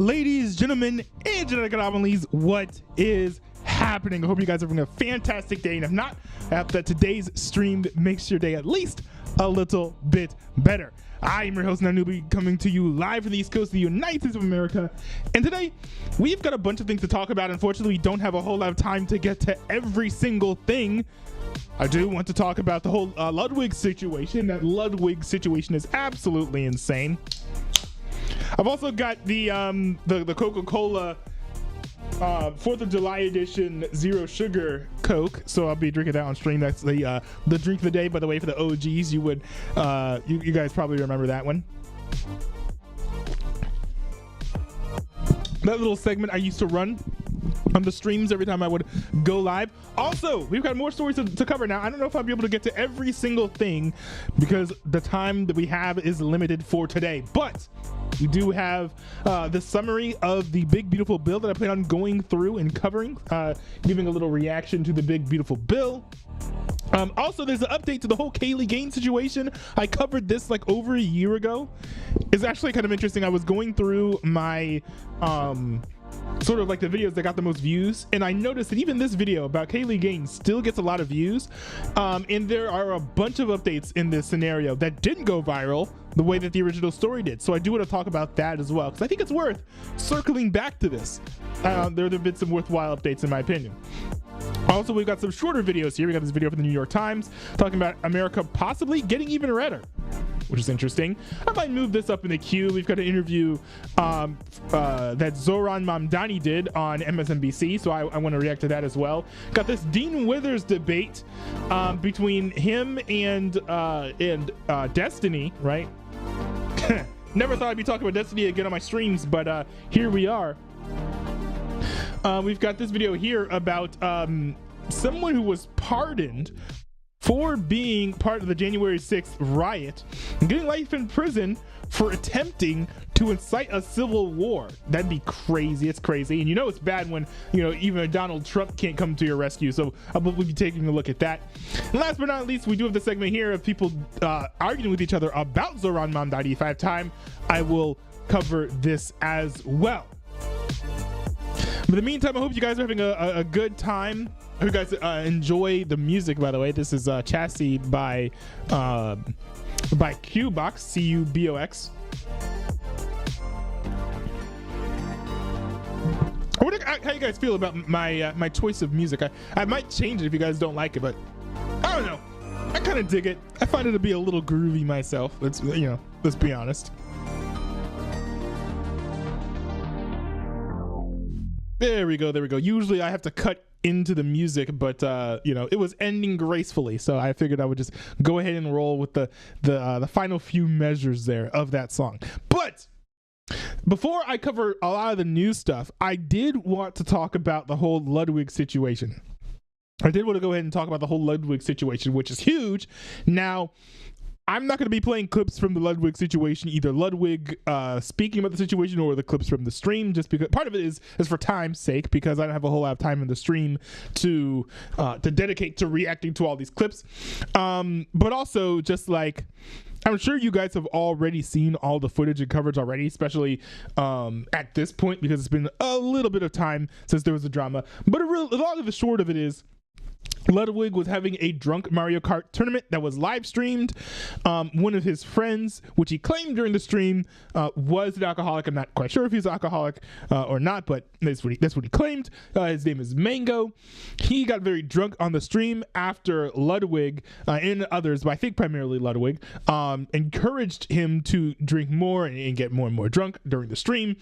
Ladies, gentlemen, and genetic anomalies, what is happening? I hope you guys are having a fantastic day, and if not, I hope that today's stream makes your day at least a little bit better. I am your host, Nanubi, coming to you live from the East Coast of the United States of America, and today we've got a bunch of things to talk about. Unfortunately, we don't have a whole lot of time to get to every single thing. I do want to talk about the whole Ludwig situation. That Ludwig situation is absolutely insane. I've also got the Coca-Cola 4th of July edition zero sugar Coke, so I'll be drinking that on stream. That's the drink of the day, by the way, for the OGs. You would you guys probably remember that one. That little segment I used to run on the streams every time I would go live. Also, we've got more stories to cover now. I don't know if I'll be able to get to every single thing because the time that we have is limited for today, but we do have the summary of the big beautiful bill that I plan on going through and covering, giving a little reaction to the big beautiful bill. Also, there's an update to the whole Kaylee Gaines situation. I covered this like over a year ago. It's actually kind of interesting. I was going through my sort of like the videos that got the most views, and I noticed that even this video about Kaylee Gaines still gets a lot of views, and there are a bunch of updates in this scenario that didn't go viral the way that the original story did. So I do want to talk about that as well, because I think it's worth circling back to this. There have been some worthwhile updates in my opinion. Also, we've got some shorter videos here. We got this video from the New York Times talking about America possibly getting even redder, which is interesting. I might move this up in the queue. We've got an interview that Zoran Mamdani did on MSNBC, so I want to react to that as well. Got this Dean Withers debate between him and Destiny, right? Never thought I'd be talking about Destiny again on my streams, but here we are. We've got this video here about someone who was pardoned for being part of the January 6th riot and getting life in prison for attempting to incite a civil war. That'd be crazy. It's crazy. And you know it's bad when, you know, even Donald Trump can't come to your rescue. So we'll be taking a look at that. And last but not least, we do have the segment here of people arguing with each other about Zoran Mamdani. If I have time, I will cover this as well. But in the meantime, I hope you guys are having a good time. I hope you guys enjoy the music, by the way. This is Chassis by Cubox, C-U-B-O-X. I wonder how you guys feel about my choice of music. I might change it if you guys don't like it, but I don't know. I kind of dig it. I find it to be a little groovy myself. Let's be honest. There we go. Usually I have to cut into the music, but it was ending gracefully, so I figured I would just go ahead and roll with the final few measures there of that song. But before I cover a lot of the news stuff, I did want to talk about the whole Ludwig situation. I did want to go ahead and talk about the whole Ludwig situation, which is huge. Now, I'm not going to be playing clips from the Ludwig situation, either Ludwig speaking about the situation or the clips from the stream, just because part of it is for time's sake, because I don't have a whole lot of time in the stream to dedicate to reacting to all these clips. But also just like, I'm sure you guys have already seen all the footage and coverage already, especially at this point, because it's been a little bit of time since there was a drama. But a lot of the short of it is, Ludwig was having a drunk Mario Kart tournament that was live streamed. One of his friends, which he claimed during the stream, was an alcoholic. I'm not quite sure if he's an alcoholic or not, but that's what he claimed. His name is Mango. He got very drunk on the stream after Ludwig and others, but I think primarily Ludwig, encouraged him to drink more and get more and more drunk during the stream.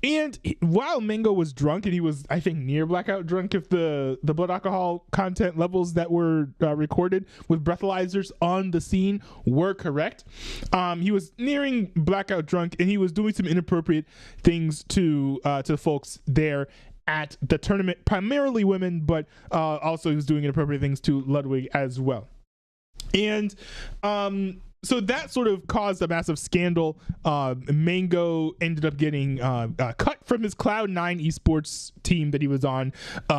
And while Mango was drunk, and he was, I think, near blackout drunk if the blood alcohol content levels that were recorded with breathalyzers on the scene were correct. He was nearing blackout drunk, and he was doing some inappropriate things to folks there at the tournament, primarily women, but also he was doing inappropriate things to Ludwig as well. And so that sort of caused a massive scandal. Mango ended up getting cut from his Cloud9 esports team that he was on,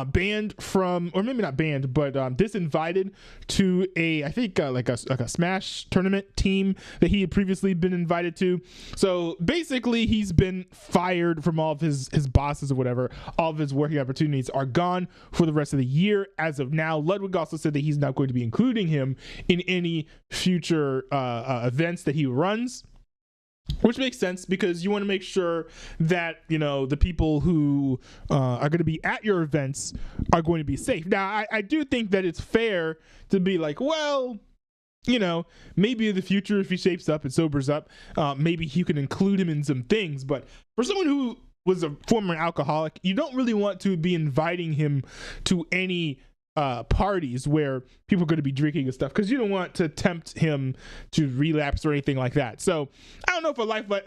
banned from, or maybe not banned, but disinvited to I think like a Smash tournament team that he had previously been invited to. So basically, he's been fired from all of his bosses or whatever. All of his working opportunities are gone for the rest of the year. As of now, Ludwig also said that he's not going to be including him in any future events that he runs, which makes sense because you want to make sure that, you know, the people who are going to be at your events are going to be safe. Now, I do think that it's fair to be like, well, you know, maybe in the future, if he shapes up and sobers up, maybe you can include him in some things. But for someone who was a former alcoholic, you don't really want to be inviting him to any parties where people are going to be drinking and stuff, because you don't want to tempt him to relapse or anything like that. So I don't know if a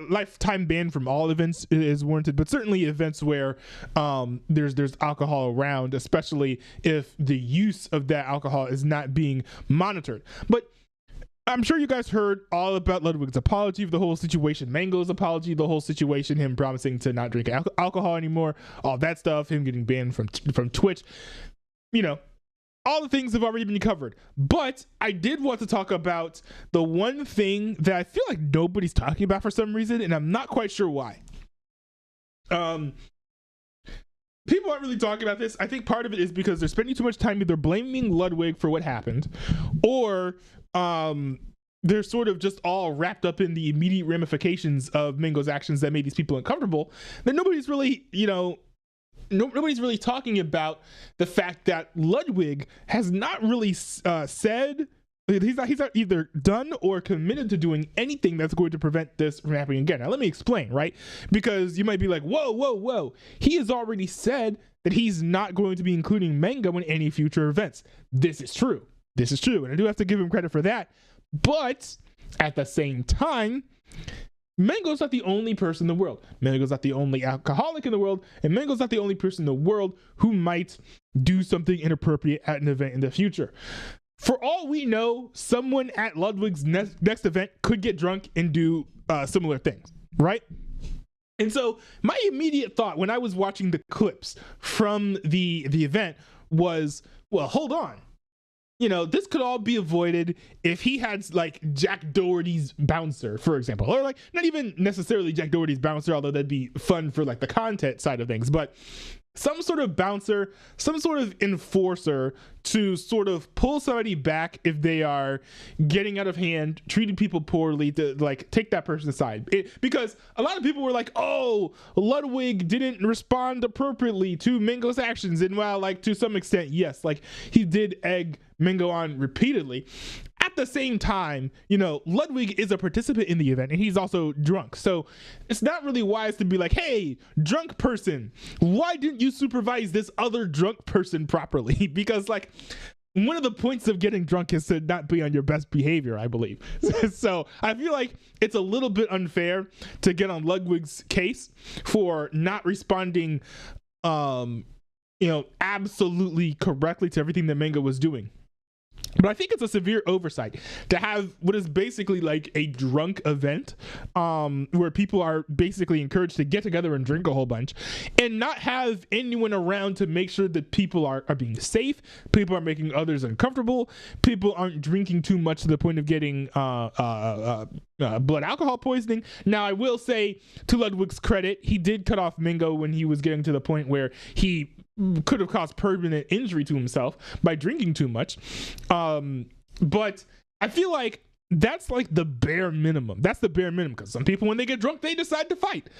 lifetime ban from all events is warranted, but certainly events where there's alcohol around, especially if the use of that alcohol is not being monitored. But I'm sure you guys heard all about Ludwig's apology for the whole situation, Mango's apology, the whole situation, him promising to not drink alcohol anymore, all that stuff, him getting banned from Twitch. You know, all the things have already been covered, but I did want to talk about the one thing that I feel like nobody's talking about for some reason, and I'm not quite sure why. People aren't really talking about this. I think part of it is because they're spending too much time either blaming Ludwig for what happened, or they're sort of just all wrapped up in the immediate ramifications of Mango's actions that made these people uncomfortable. That nobody's really, you know, nobody's really talking about the fact that Ludwig has not really said, he's not either done or committed to doing anything that's going to prevent this from happening again. Now, let me explain, right? Because you might be like, whoa. He has already said that he's not going to be including Mango in any future events. This is true. And I do have to give him credit for that. But at the same time, Mango's not the only person in the world. Mango's not the only alcoholic in the world, and Mango's not the only person in the world who might do something inappropriate at an event in the future. For all we know, someone at Ludwig's next event could get drunk and do similar things, right? And so my immediate thought when I was watching the clips from the event was, well, hold on. You know, this could all be avoided if he had like Jack Doherty's bouncer, for example, or like not even necessarily Jack Doherty's bouncer, although that'd be fun for like the content side of things, but some sort of bouncer, some sort of enforcer to sort of pull somebody back if they are getting out of hand, treating people poorly, to like take that person aside. Because a lot of people were like, oh, Ludwig didn't respond appropriately to Mango's actions. And while like to some extent, yes, like he did egg Mango on repeatedly. At the same time, you know, Ludwig is a participant in the event and he's also drunk. So it's not really wise to be like, hey, drunk person, why didn't you supervise this other drunk person properly? Because like one of the points of getting drunk is to not be on your best behavior, I believe. So I feel like it's a little bit unfair to get on Ludwig's case for not responding, you know, absolutely correctly to everything that Mango was doing. But I think it's a severe oversight to have what is basically like a drunk event where people are basically encouraged to get together and drink a whole bunch and not have anyone around to make sure that people are being safe, people are making others uncomfortable, people aren't drinking too much to the point of getting blood alcohol poisoning. Now, I will say, to Ludwig's credit, he did cut off Mango when he was getting to the point where he could have caused permanent injury to himself by drinking too much. But I feel like that's like the bare minimum. That's the bare minimum, because some people, when they get drunk, they decide to fight.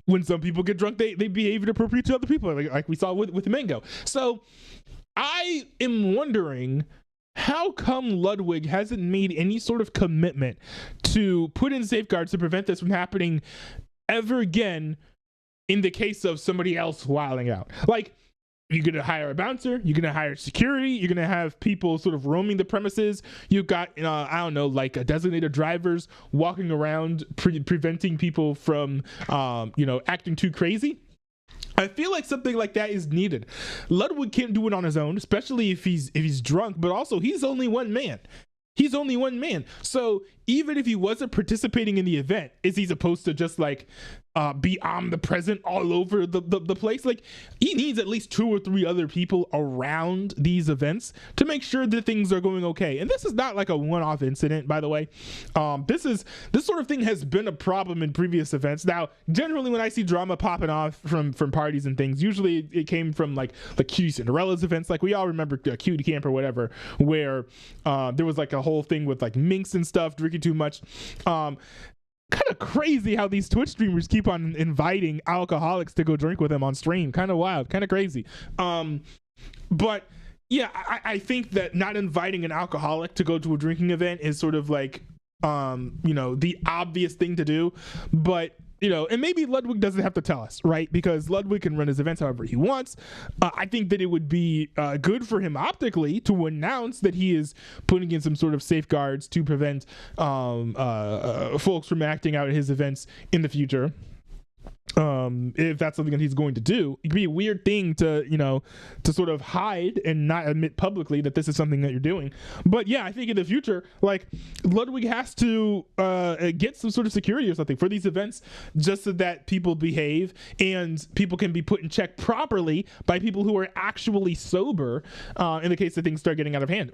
When some people get drunk, they behave inappropriate to other people, like we saw with Mango. So I am wondering, how come Ludwig hasn't made any sort of commitment to put in safeguards to prevent this from happening ever again in the case of somebody else wilding out? Like, you're going to hire a bouncer, you're going to hire security, you're going to have people sort of roaming the premises. You've got, I don't know, like designated drivers walking around preventing people from, acting too crazy. I feel like something like that is needed. Ludwig can't do it on his own, especially if he's drunk, but also he's only one man. He's only one man. So even if he wasn't participating in the event, is he supposed to just like be omnipresent all over the place? Like, he needs at least 2 or 3 other people around these events to make sure that things are going okay. And this is not like a one-off incident, by the way. This sort of thing has been a problem in previous events. Now, generally when I see drama popping off from parties and things, usually it came from like the Cutie Cinderella's events. Like, we all remember Cutie Camp or whatever, where there was like a whole thing with like minks and stuff drinking too much. Kind of crazy how these Twitch streamers keep on inviting alcoholics to go drink with them on stream. Kind of wild, kind of crazy. But yeah, I think that not inviting an alcoholic to go to a drinking event is sort of like the obvious thing to do. But and maybe Ludwig doesn't have to tell us, right? Because Ludwig can run his events however he wants. I think that it would be good for him optically to announce that he is putting in some sort of safeguards to prevent folks from acting out at his events in the future. If that's something that he's going to do, it could be a weird thing to sort of hide and not admit publicly that this is something that you're doing. But yeah, I think in the future, like, Ludwig has to get some sort of security or something for these events, just so that people behave and people can be put in check properly by people who are actually sober, in the case that things start getting out of hand.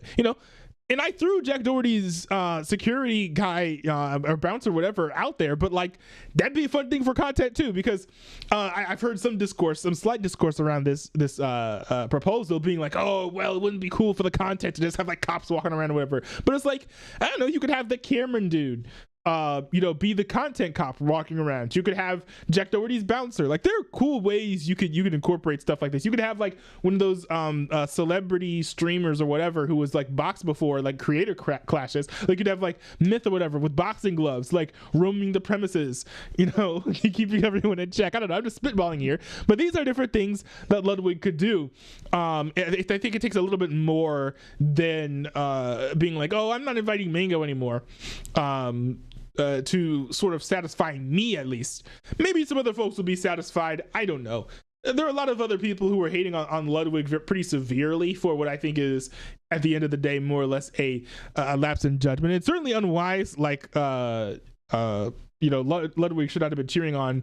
And I threw Jack Doherty's security guy or bouncer, whatever, out there, but like, that'd be a fun thing for content too, because I've heard some slight discourse around this proposal being like, oh, well, it wouldn't be cool for the content to just have like cops walking around or whatever. But it's like, I don't know, you could have the Cameron dude be the content cop walking around. You could have Jack Doherty's bouncer. Like, there are cool ways you could incorporate stuff like this. You could have like one of those celebrity streamers or whatever who was like boxed before, like creator clashes. Like, you'd have like Myth or whatever with boxing gloves, like roaming the premises, keeping everyone in check. I don't know, I'm just spitballing here, but these are different things that Ludwig could do. I think it takes a little bit more than being like, oh, I'm not inviting Mango anymore. To sort of satisfy me, at least. Maybe some other folks will be satisfied. I don't know. There are a lot of other people who are hating on Ludwig pretty severely for what I think is, at the end of the day, more or less a lapse in judgment. It's certainly unwise. Like, Ludwig should not have been cheering on,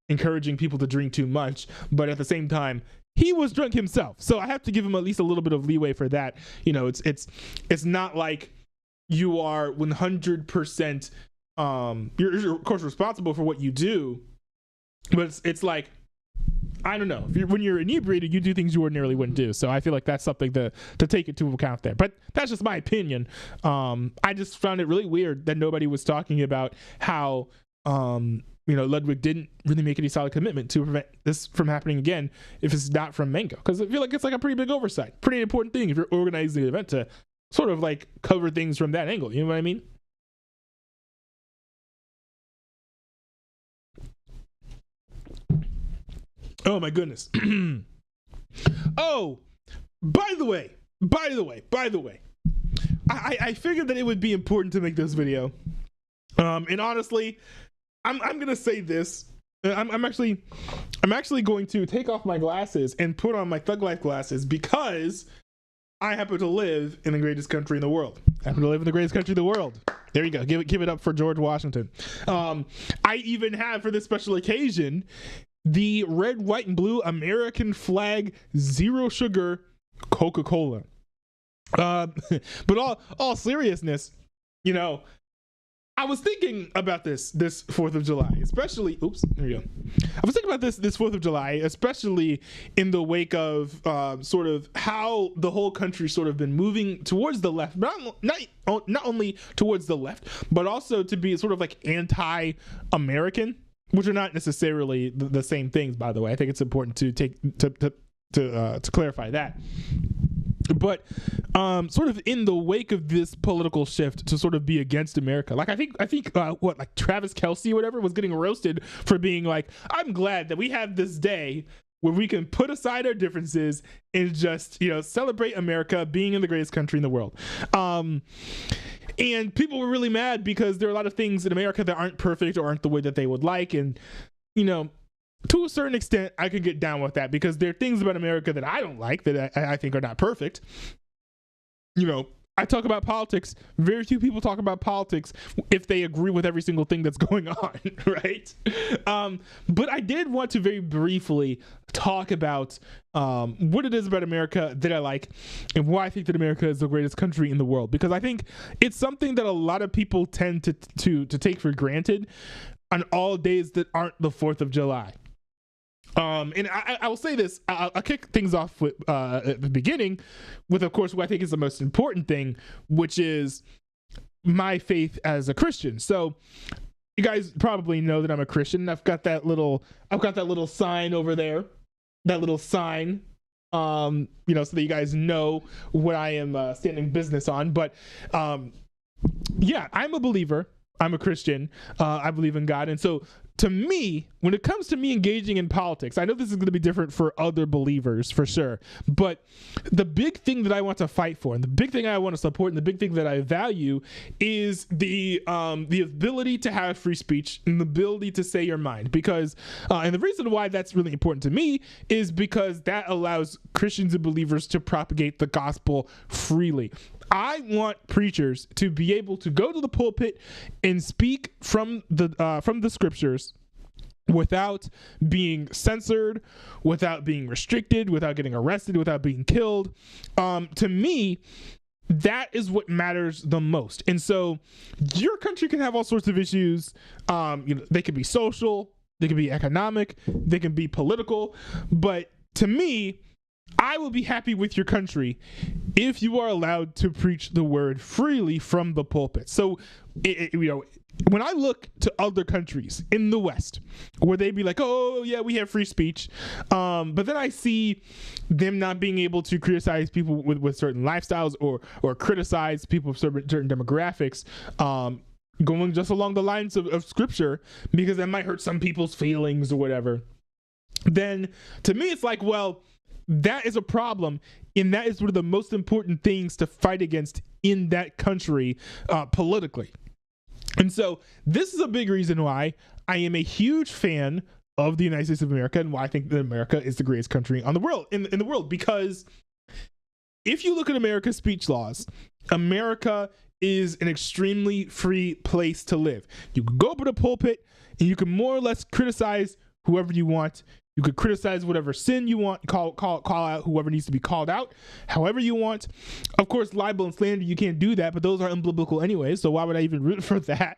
encouraging people to drink too much. But at the same time, he was drunk himself, so I have to give him at least a little bit of leeway for that. It's not like you are 100% you're of course responsible for what you do, but it's like, I don't know, when you're inebriated, you do things you ordinarily wouldn't do. So I feel like that's something to take into account there, but that's just my opinion. I just found it really weird that nobody was talking about how Ludwig didn't really make any solid commitment to prevent this from happening again if it's not from Mango, because I feel like it's like a pretty big oversight, pretty important thing if you're organizing the event to sort of like cover things from that angle. You know what I mean? Oh my goodness. Oh, by the way, I figured that it would be important to make this video. And honestly, I'm gonna say this. I'm actually going to take off my glasses and put on my Thug Life glasses, because I happen to live in the greatest country in the world. There you go. Give it up for George Washington. I even have, for this special occasion, the red, white, and blue American flag zero sugar Coca-Cola. But all seriousness, I was thinking about this 4th of July, especially, I was thinking about this 4th of July, especially in the wake of sort of how the whole country sort of been moving towards the left, but not only towards the left, but also to be sort of like anti-American, which are not necessarily the same things, by the way. I think it's important to clarify that. But sort of in the wake of this political shift to sort of be against America, like I think like Travis Kelce or whatever was getting roasted for being like, I'm glad that we have this day where we can put aside our differences and just celebrate America being in the greatest country in the world. And people were really mad because there are a lot of things in America that aren't perfect or aren't the way that they would like. And to a certain extent, I can get down with that, because there are things about America that I don't like, that I think are not perfect. I talk about politics. Very few people talk about politics if they agree with every single thing that's going on, right? But I did want to very briefly talk about what it is about America that I like and why I think that America is the greatest country in the world. Because I think it's something that a lot of people tend to take for granted on all days that aren't the 4th of July. And I will say this, I'll kick things off with, at the beginning with, of course, what I think is the most important thing, which is my faith as a Christian. So you guys probably know that I'm a Christian. I've got that little sign over there, that little sign, so that you guys know what I am standing business on. But yeah, I'm a believer. I'm a Christian. I believe in God. And so to me, when it comes to me engaging in politics, I know this is going to be different for other believers for sure, but the big thing that I want to fight for and the big thing I want to support and the big thing that I value is the ability to have free speech and the ability to say your mind. Because and the reason why that's really important to me is because that allows Christians and believers to propagate the gospel freely. I want preachers to be able to go to the pulpit and speak from the scriptures without being censored, without being restricted, without getting arrested, without being killed. To me, that is what matters the most. And so your country can have all sorts of issues. They can be social, they can be economic, they can be political. But to me, I will be happy with your country if you are allowed to preach the word freely from the pulpit. So, when I look to other countries in the West where they be like, oh yeah, we have free speech, but then I see them not being able to criticize people with certain lifestyles or criticize people of certain demographics, going just along the lines of scripture because that might hurt some people's feelings or whatever. Then to me, it's like, well, that is a problem, and that is one of the most important things to fight against in that country politically. And so this is a big reason why I am a huge fan of the United States of America and why I think that America is the greatest country on the world in the world. Because if you look at America's speech laws, America is an extremely free place to live. You can go up to the pulpit and you can more or less criticize whoever you want. You could criticize whatever sin you want, call out whoever needs to be called out, however you want. Of course, libel and slander, you can't do that, but those are unbiblical anyway, so why would I even root for that,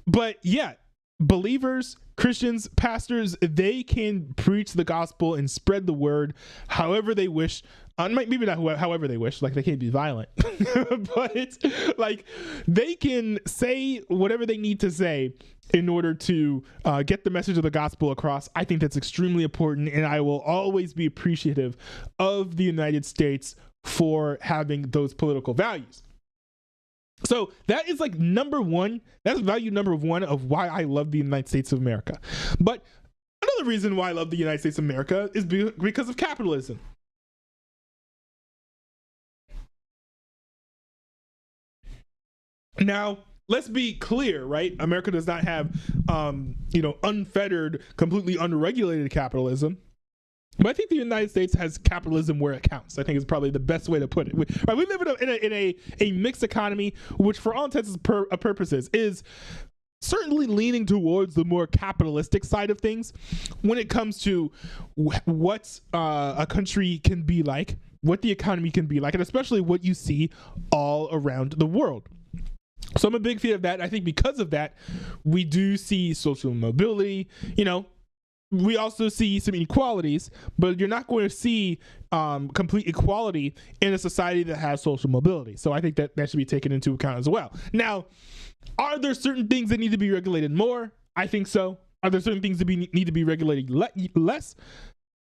But yeah, believers, Christians, pastors, they can preach the gospel and spread the word however they wish. Maybe not however they wish, like they can't be violent, but it's like they can say whatever they need to say in order to get the message of the gospel across. I think that's extremely important, and I will always be appreciative of the United States for having those political values. So that is like number one. That's value number one of why I love the United States of America. But another reason why I love the United States of America is because of capitalism. Now, let's be clear, right? America does not have, unfettered, completely unregulated capitalism. But I think the United States has capitalism where it counts. I think is probably the best way to put it. We live in a mixed economy, which for all intents and purposes is certainly leaning towards the more capitalistic side of things when it comes to what a country can be like, what the economy can be like, and especially what you see all around the world. So I'm a big fan of that. I think because of that, we do see social mobility. We also see some inequalities, but you're not going to see complete equality in a society that has social mobility. So I think that should be taken into account as well. Now, are there certain things that need to be regulated more? I think so. Are there certain things that need to be regulated less?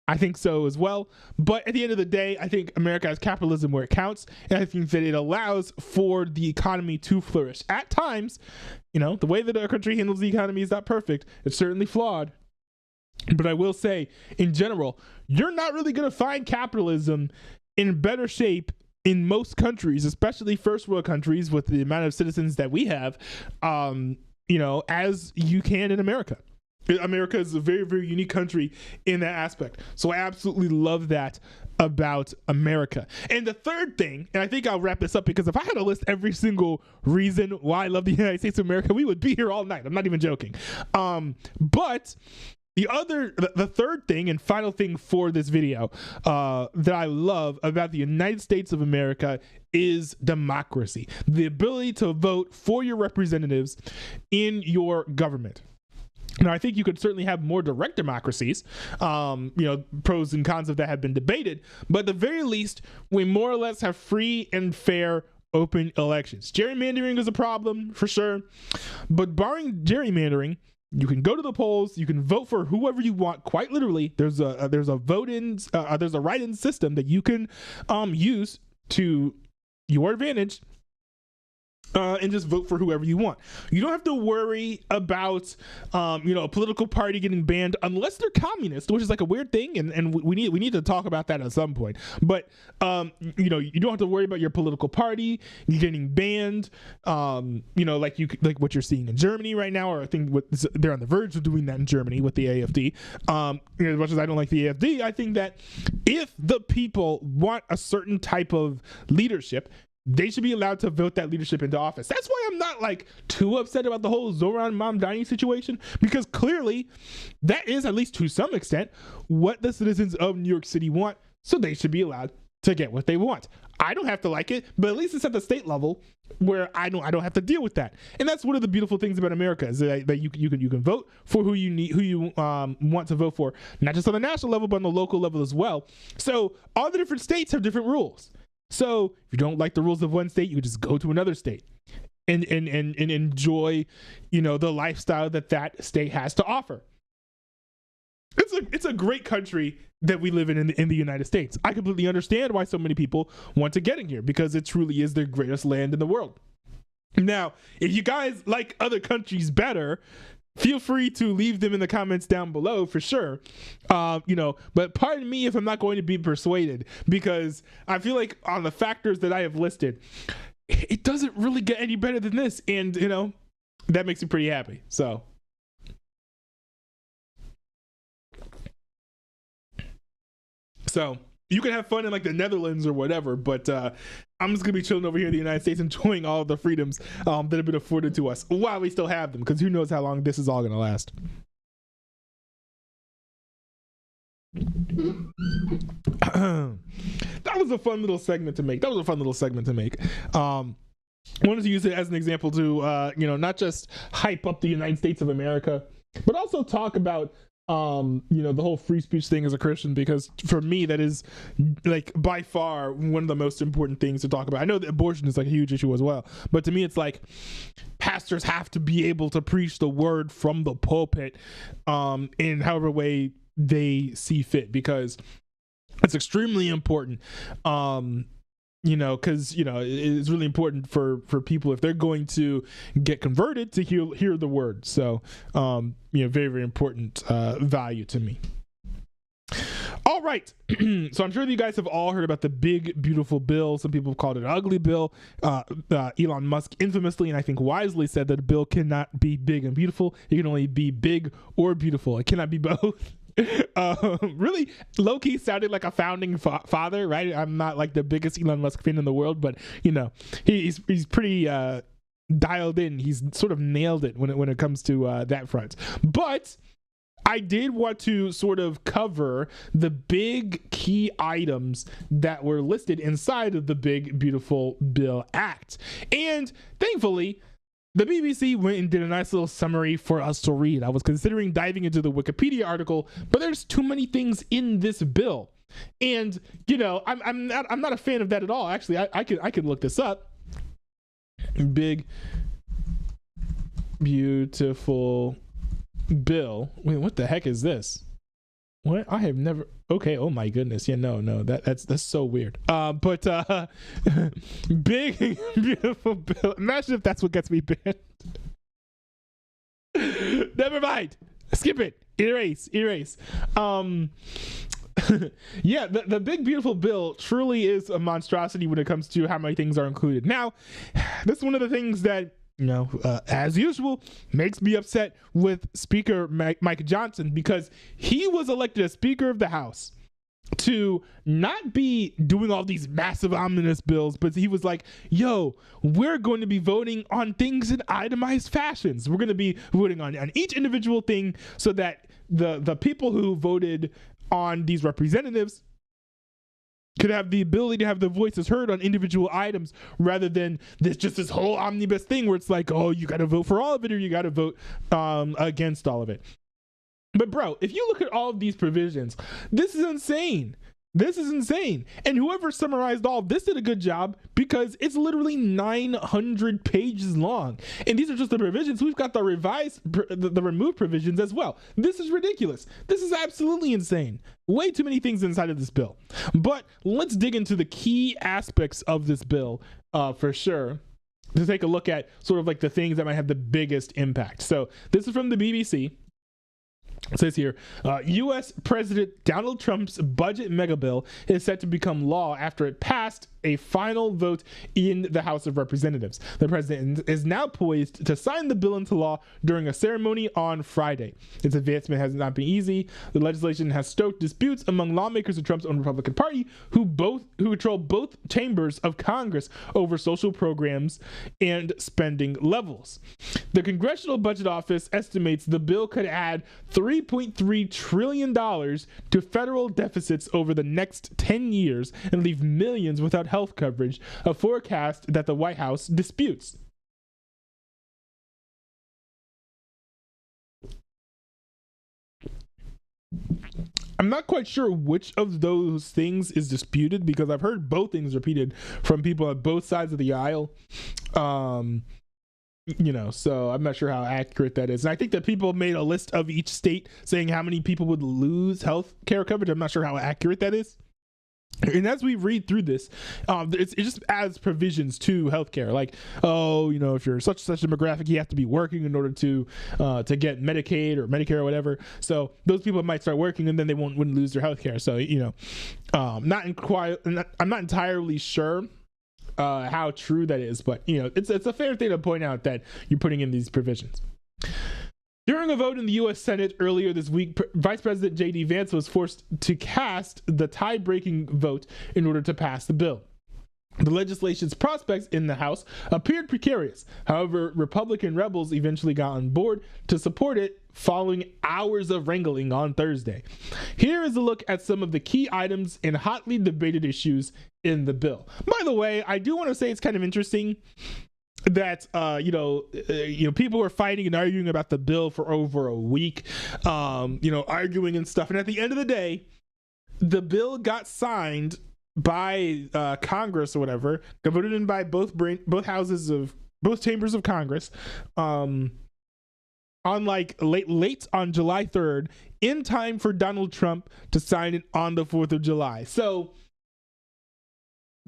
I think so as well. But at the end of the day, I think America has capitalism where it counts, and I think that it allows for the economy to flourish. At times, the way that our country handles the economy is not perfect. It's certainly flawed. But I will say, in general, you're not really going to find capitalism in better shape in most countries, especially first world countries with the amount of citizens that we have, as you can in America. America is a very, very unique country in that aspect. So I absolutely love that about America. And the third thing, and I think I'll wrap this up, because if I had to list every single reason why I love the United States of America, we would be here all night. I'm not even joking. But the third thing and final thing for this video that I love about the United States of America is democracy. The ability to vote for your representatives in your government. Now, I think you could certainly have more direct democracies. Pros and cons of that have been debated, but at the very least, we more or less have free and fair open elections. Gerrymandering is a problem for sure, but barring gerrymandering, you can go to the polls, you can vote for whoever you want. Quite literally, there's a write-in system that you can use to your advantage. And just vote for whoever you want. You don't have to worry about, a political party getting banned unless they're communist, which is like a weird thing, and we need to talk about that at some point. But you don't have to worry about your political party getting banned. Like what you're seeing in Germany right now, or I think they're on the verge of doing that in Germany with the AfD. As much as I don't like the AfD, I think that if the people want a certain type of leadership, they should be allowed to vote that leadership into office. That's why I'm not like too upset about the whole Zoran Mamdani situation, because clearly that is, at least to some extent, what the citizens of New York City want. So they should be allowed to get what they want. I don't have to like it, but at least it's at the state level where I don't have to deal with that. And that's one of the beautiful things about America, is that you can vote for who you want to vote for, not just on the national level, but on the local level as well. So all the different states have different rules. So if you don't like the rules of one state, you can just go to another state and enjoy, the lifestyle that state has to offer. It's a great country that we live in the United States. I completely understand why so many people want to get in here, because it truly is the greatest land in the world. Now, if you guys like other countries better, feel free to leave them in the comments down below for sure. But pardon me if I'm not going to be persuaded, because I feel like on the factors that I have listed, it doesn't really get any better than this. And, that makes me pretty happy. So you can have fun in like the Netherlands or whatever, but I'm just gonna be chilling over here in the United States, enjoying all of the freedoms that have been afforded to us while we still have them, because who knows how long this is all gonna last. That was a fun little segment to make. Wanted to use it as an example to not just hype up the United States of America, but also talk about the whole free speech thing as a Christian, because for me that is like by far one of the most important things to talk about. I know that abortion is like a huge issue as well, but to me it's like pastors have to be able to preach the word from the pulpit in however way they see fit, because it's extremely important. Because it's really important for people, if they're going to get converted, to hear the word. So very, very important value to me. All right. So I'm sure that you guys have all heard about the big beautiful bill. Some people have called it an ugly bill. Elon Musk infamously, and I think wisely, said that a bill cannot be big and beautiful. It can only be big or beautiful. It cannot be both. Really low-key sounded like a founding father, right? I'm not like the biggest Elon Musk fan in the world, but he's pretty dialed in. He's sort of nailed it when it comes to that front. But I did want to sort of cover the big key items that were listed inside of the Big Beautiful Bill Act. And thankfully, the BBC went and did a nice little summary for us to read. I was considering diving into the Wikipedia article, but there's too many things in this bill. And, I'm not a fan of that at all. Actually, I could look this up. Big Beautiful Bill. Wait, what the heck is this? What? I have never. Okay. Oh my goodness. Yeah. No. That's so weird. But Big Beautiful Bill. Imagine if that's what gets me banned. Never mind. Skip it. Erase. Yeah. The Big Beautiful Bill truly is a monstrosity when it comes to how many things are included. Now, this is one of the things that as usual, makes me upset with Speaker Mike Johnson, because he was elected as Speaker of the House to not be doing all these massive omnibus bills, but he was like, yo, we're going to be voting on things in itemized fashions. We're going to be voting on each individual thing so that the people who voted on these representatives could have the ability to have their voices heard on individual items, rather than this whole omnibus thing where it's like, oh, you got to vote for all of it or you got to vote against all of it. But bro, if you look at all of these provisions, this is insane. This is insane. And whoever summarized all of this did a good job, because it's literally 900 pages long. And these are just the provisions. We've got the removed provisions as well. This is ridiculous. This is absolutely insane. Way too many things inside of this bill. But let's dig into the key aspects of this bill for sure, to take a look at sort of like the things that might have the biggest impact. So this is from the BBC. It says here, U.S. President Donald Trump's budget mega bill is set to become law after it passed a final vote in the House of Representatives. The president is now poised to sign the bill into law during a ceremony on Friday. Its advancement has not been easy. The legislation has stoked disputes among lawmakers of Trump's own Republican Party, who control both chambers of Congress over social programs and spending levels. The Congressional Budget Office estimates the bill could add $3.3 trillion to federal deficits over the next 10 years and leave millions without health coverage, a forecast that the White House disputes. I'm not quite sure which of those things is disputed, because I've heard both things repeated from people on both sides of the aisle. So I'm not sure how accurate that is. And I think that people made a list of each state saying how many people would lose health care coverage. I'm not sure how accurate that is. And as we read through this, it just adds provisions to healthcare, like, if you're such a demographic, you have to be working in order to get Medicaid or Medicare or whatever. So those people might start working, and then they wouldn't lose their healthcare. So I'm not entirely sure how true that is, but it's a fair thing to point out that you're putting in these provisions. During a vote in the U.S. Senate earlier this week, Vice President J.D. Vance was forced to cast the tie-breaking vote in order to pass the bill. The legislation's prospects in the House appeared precarious. However, Republican rebels eventually got on board to support it following hours of wrangling on Thursday. Here is a look at some of the key items and hotly debated issues in the bill. By the way, I do want to say it's kind of interesting that people were fighting and arguing about the bill for over a week, arguing and stuff, and at the end of the day, the bill got signed by Congress or whatever, got voted in by both chambers of Congress, on like late on July 3rd, in time for Donald Trump to sign it on the 4th of July. So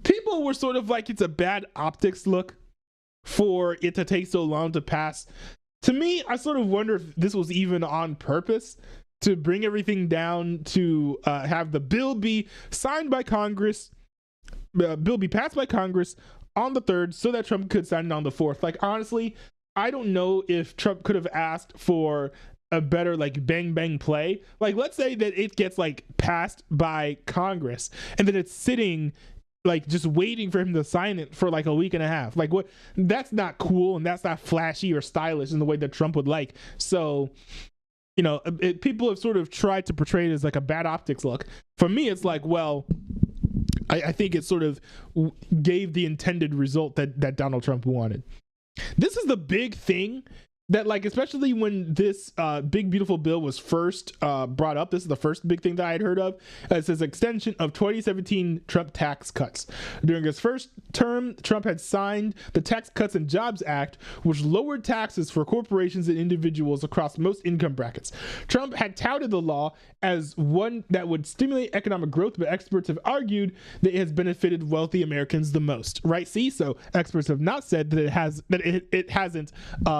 people were sort of like, it's a bad optics look for it to take so long to pass. To me, I sort of wonder if this was even on purpose, to bring everything down to have the bill be signed by Congress, bill be passed by Congress on the 3rd so that Trump could sign it on the 4th. Like, honestly, I don't know if Trump could have asked for a better bang bang play. Like, let's say that it gets passed by Congress and then it's sitting just waiting for him to sign it for a week and a half. What? That's not cool, and that's not flashy or stylish in the way that Trump would like. So, people have sort of tried to portray it as a bad optics look. For me, it's I think it sort of gave the intended result that Donald Trump wanted. This is the big thing that, especially when this big beautiful bill was first brought up, this is the first big thing that I had heard of. It says extension of 2017 Trump tax cuts. During his first term, Trump had signed the Tax Cuts and Jobs Act, which lowered taxes for corporations and individuals across most income brackets. Trump had touted the law as one that would stimulate economic growth, but experts have argued that it has benefited wealthy Americans the most. Right? See, so experts have not said that it hasn't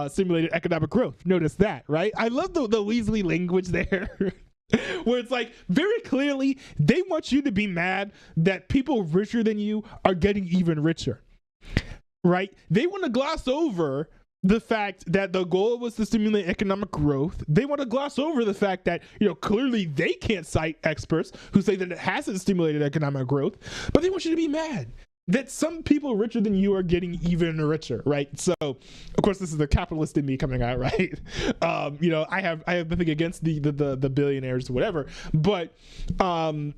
stimulated economic growth. Notice that, right? I love the Weasley language there. Where it's very clearly they want you to be mad that people richer than you are getting even richer, right? They want to gloss over the fact that the goal was to stimulate economic growth. They want to gloss over the fact that, clearly they can't cite experts who say that it hasn't stimulated economic growth, but they want you to be mad that some people richer than you are getting even richer, right? So, of course, this is the capitalist in me coming out, right? I have nothing against the billionaires or whatever, but kind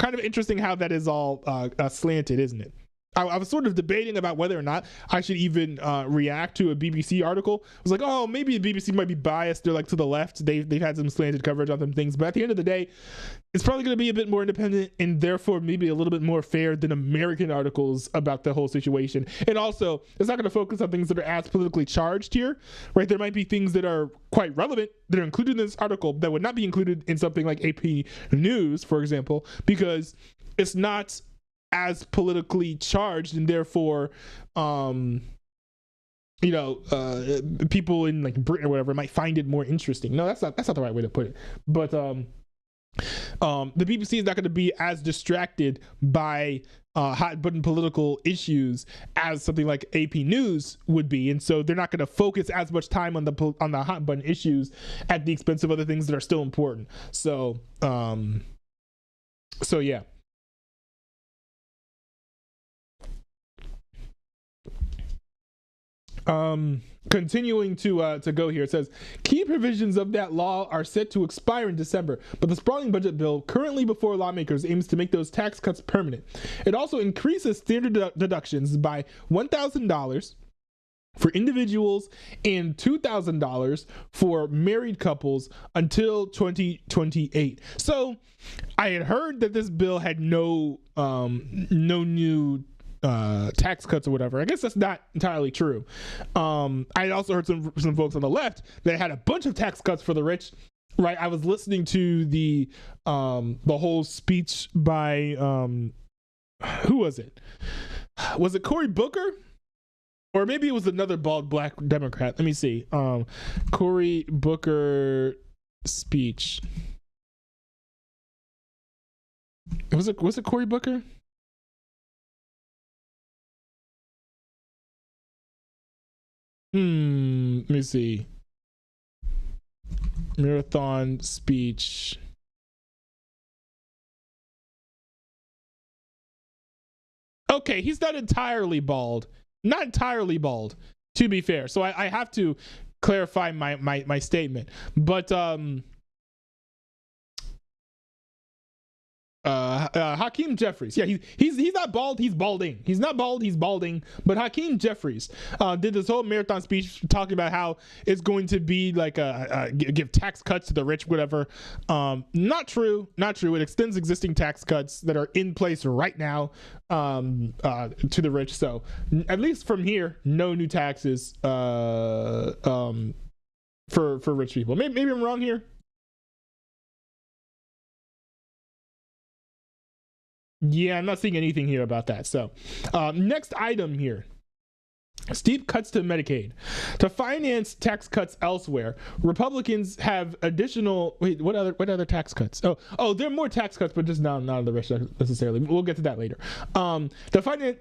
of interesting how that is all slanted, isn't it? I was sort of debating about whether or not I should even react to a BBC article. I was like, oh, maybe the BBC might be biased. They're like to the left. They've had some slanted coverage on some things. But at the end of the day, it's probably going to be a bit more independent and therefore maybe a little bit more fair than American articles about the whole situation. And also, it's not going to focus on things that are as politically charged here, right? There might be things that are quite relevant that are included in this article that would not be included in something like AP News, for example, because it's not as politically charged, and therefore people in like Britain or whatever might find it more interesting. No, that's not the right way to put it. But the BBC is not going to be as distracted by hot button political issues as something like AP News would be, and so they're not going to focus as much time on the hot button issues at the expense of other things that are still important. So yeah. Continuing to go here, it says key provisions of that law are set to expire in December, but the sprawling budget bill currently before lawmakers aims to make those tax cuts permanent. It also increases standard deductions by $1,000 for individuals and $2,000 for married couples until 2028. So I had heard that this bill had no new tax cuts or whatever. I guess that's not entirely true. I also heard some folks on the left that had a bunch of tax cuts for the rich. Right, I was listening to the whole speech by who was it? Was it Cory Booker? Or maybe it was another bald black Democrat. Let me see. Cory Booker speech. Was it Cory Booker? Let me see. Marathon speech. Okay, he's not entirely bald. Not entirely bald, to be fair. So I have to clarify my statement. But Hakeem Jeffries, yeah, he's not bald, he's balding. He's not bald, he's balding. But Hakeem Jeffries did this whole marathon speech talking about how it's going to be like give tax cuts to the rich, whatever. Not true. It extends existing tax cuts that are in place right now to the rich. So at least from here, no new taxes for rich people. Maybe I'm wrong here. Yeah, I'm not seeing anything here about that. So next item here. Steep cuts to Medicaid. To finance tax cuts elsewhere, Republicans have additional. Wait, what other tax cuts? Oh, there are more tax cuts, but just not on the rich necessarily. We'll get to that later. To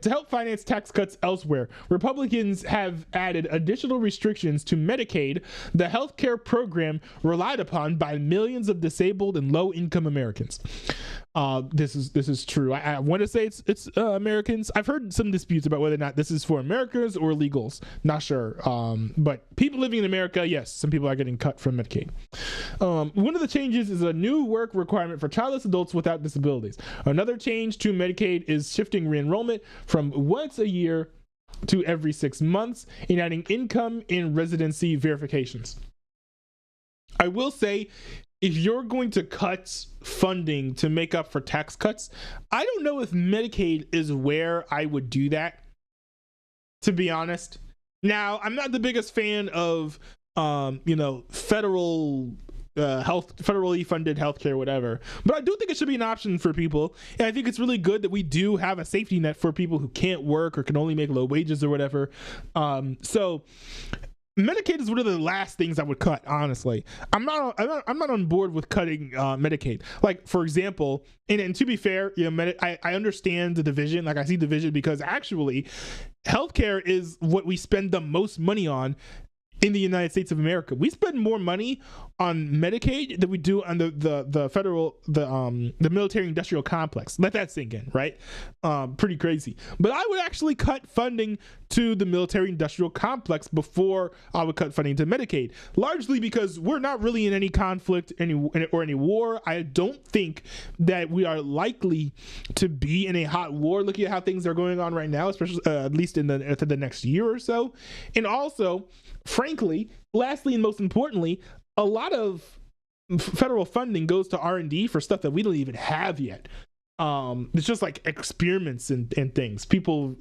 help finance tax cuts elsewhere, Republicans have added additional restrictions to Medicaid, the health care program relied upon by millions of disabled and low-income Americans. This is true. I want to say it's Americans. I've heard some disputes about whether or not this is for Americans or illegals. Not sure. But people living in America, yes, some people are getting cut from Medicaid. One of the changes is a new work requirement for childless adults without disabilities. Another change to Medicaid is shifting re-enrollment from once a year to every 6 months and adding income and residency verifications. I will say, if you're going to cut funding to make up for tax cuts, I don't know if Medicaid is where I would do that, to be honest. Now, I'm not the biggest fan of, federally funded healthcare, whatever, but I do think it should be an option for people. And I think it's really good that we do have a safety net for people who can't work or can only make low wages or whatever. So Medicaid is one of the last things I would cut, honestly. I'm not on board with cutting Medicaid. Like, for example, and to be fair, I understand the division. Like, I see division because actually healthcare is what we spend the most money on in the United States of America. We spend more money on Medicaid than we do on the federal the military industrial complex. Let that sink in, right? Pretty crazy. But I would actually cut funding to the military industrial complex before I would cut funding to Medicaid, largely because we're not really in any conflict or any war. I don't think that we are likely to be in a hot war. Looking at how things are going on right now, especially at least in the next year or so. And also, frankly, lastly and most importantly, a lot of federal funding goes to R&D for stuff that we don't even have yet. It's just like experiments and things, people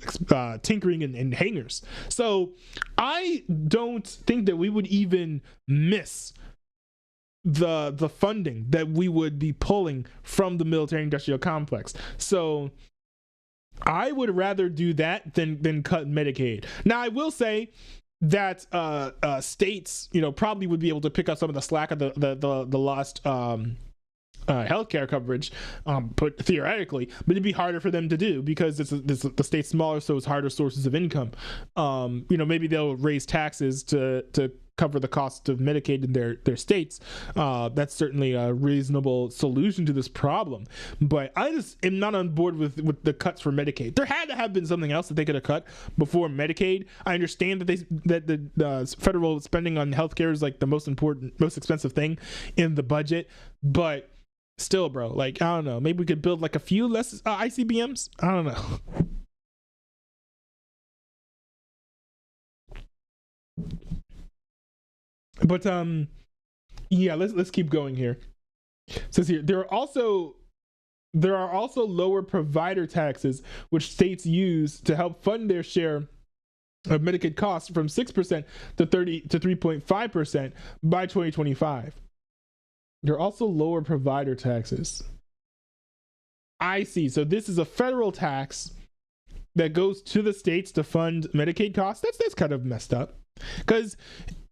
tinkering in hangars. So I don't think that we would even miss the funding that we would be pulling from the military industrial complex. So I would rather do that than cut Medicaid. Now, I will say that states, probably would be able to pick up some of the slack of the lost healthcare coverage, but theoretically, but it'd be harder for them to do because the state's smaller, so it's harder sources of income. Maybe they'll raise taxes to cover the cost of Medicaid in their states. That's certainly a reasonable solution to this problem. But I just am not on board with the cuts for Medicaid. There had to have been something else that they could have cut before Medicaid. I understand that the federal spending on healthcare is like the most expensive thing in the budget, but still, bro, like, I don't know, maybe we could build like a few less ICBMs. I don't know. But yeah, let's keep going here. It says here there are also lower provider taxes which states use to help fund their share of Medicaid costs from 6% to 3.5% by 2025. There are also lower provider taxes. I see. So this is a federal tax that goes to the states to fund Medicaid costs. That's kind of messed up, because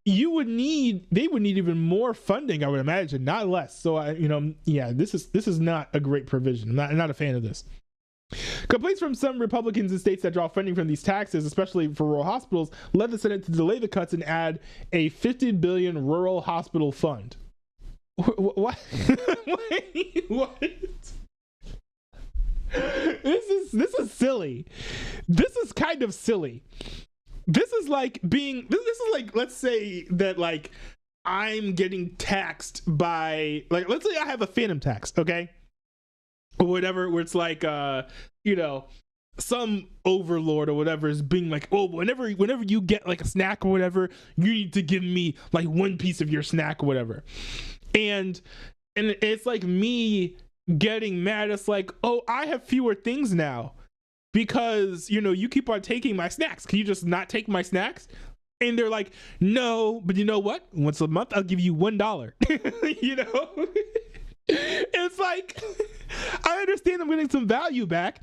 they would need even more funding, I would imagine, not less. So this is not a great provision. I'm not a fan of this. Complaints from some Republicans in states that draw funding from these taxes, especially for rural hospitals, led the Senate to delay the cuts and add a $50 billion rural hospital fund. What? Wait, what? This is silly. This is kind of silly. This is like let's say that like I'm getting taxed by, like, let's say I have a phantom tax, okay? Or whatever, where it's like some overlord or whatever is being like, oh, whenever you get like a snack or whatever, you need to give me like one piece of your snack or whatever. And it's like me getting mad. It's like, oh, I have fewer things now because you keep on taking my snacks. Can you just not take my snacks? And they're like, no, but you know what? Once a month, I'll give you $1. It's like, I understand I'm getting some value back,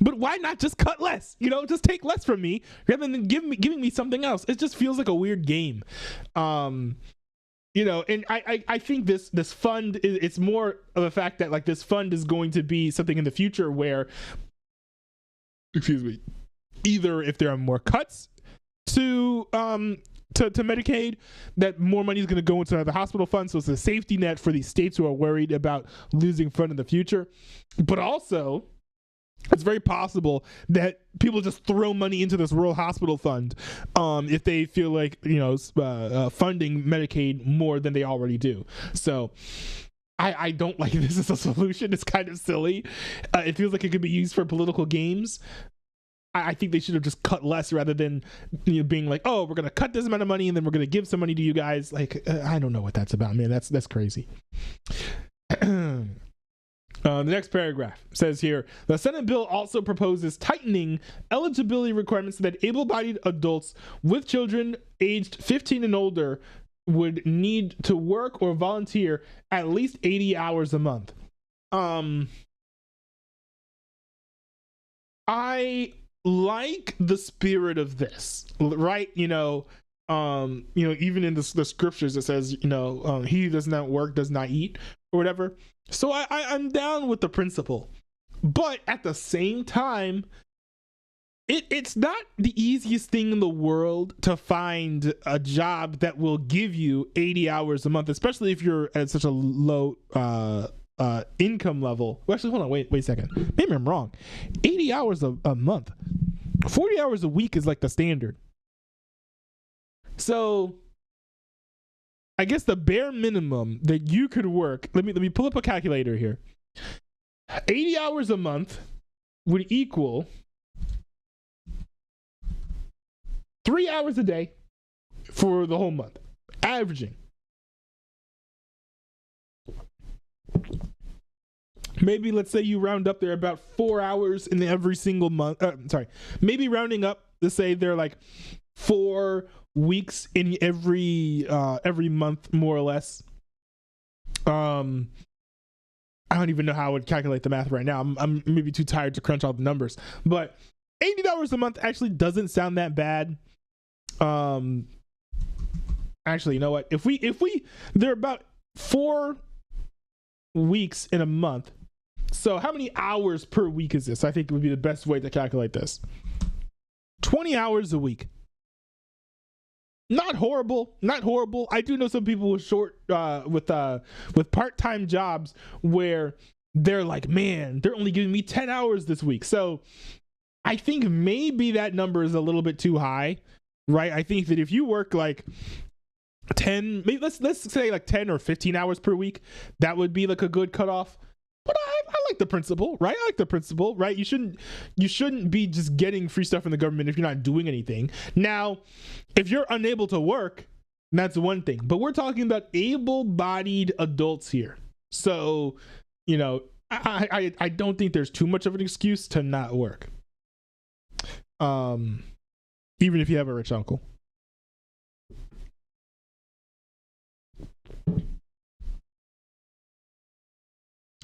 but why not just cut less? Just take less from me rather than giving me something else. It just feels like a weird game. And I think this fund it's more of a fact that like this fund is going to be something in the future where, either if there are more cuts to Medicaid, that more money is going to go into the hospital fund, so it's a safety net for these states who are worried about losing fund in the future. But also, it's very possible that people just throw money into this rural hospital fund if they feel like funding Medicaid more than they already do. So I don't like this as a solution. It's kind of silly. It feels like it could be used for political games. I think they should have just cut less rather than being like, oh, we're gonna cut this amount of money and then we're gonna give some money to you guys. Like, I don't know what that's about, man. That's crazy. The next paragraph says here, the Senate bill also proposes tightening eligibility requirements so that able-bodied adults with children aged 15 and older would need to work or volunteer at least 80 hours a month. I like the spirit of this, right? Even in the scriptures it says, he who does not work does not eat, or whatever. So I'm down with the principle, but at the same time, it's not the easiest thing in the world to find a job that will give you 80 hours a month, especially if you're at such a low income level. Well, actually, hold on, wait a second. Maybe I'm wrong. 80 hours a month. 40 hours a week is like the standard. So I guess the bare minimum that you could work, let me pull up a calculator here. 80 hours a month would equal 3 hours a day for the whole month, averaging. Maybe let's say you round up there about 4 hours in every single month. Maybe rounding up to say they're like 4 weeks in every month, more or less. I don't even know how I would calculate the math right now. I'm maybe too tired to crunch all the numbers, but $80 a month actually doesn't sound that bad. Actually, you know what? If we there are about 4 weeks in a month. So how many hours per week is this? I think it would be the best way to calculate this. 20 hours a week. Not horrible. I do know some people with with part-time jobs where they're like, man, they're only giving me 10 hours this week. So I think maybe that number is a little bit too high, right? I think that if you work like 10, maybe let's say like 10 or 15 hours per week, that would be like a good cutoff. But I like the principle, right? I like the principle, right? You shouldn't be just getting free stuff from the government if you're not doing anything. Now, if you're unable to work, that's one thing. But we're talking about able-bodied adults here. So, you know, I don't think there's too much of an excuse to not work. Even if you have a rich uncle.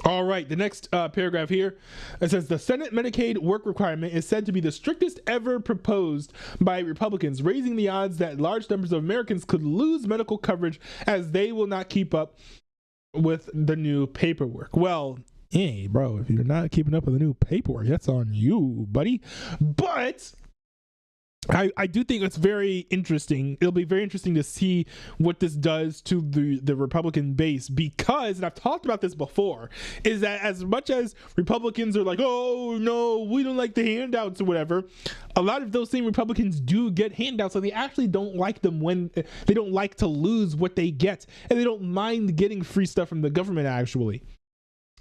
All right, the next paragraph here, it says the Senate Medicaid work requirement is said to be the strictest ever proposed by Republicans, raising the odds that large numbers of Americans could lose medical coverage as they will not keep up with the new paperwork. Well, hey, bro, if you're not keeping up with the new paperwork, that's on you, buddy. But I do think it's very interesting. It'll be very interesting to see what this does to the Republican base, because, and I've talked about this before, is that as much as Republicans are like, oh no, we don't like the handouts or whatever, a lot of those same Republicans do get handouts, and they actually don't like them when they don't like to lose what they get, and they don't mind getting free stuff from the government actually.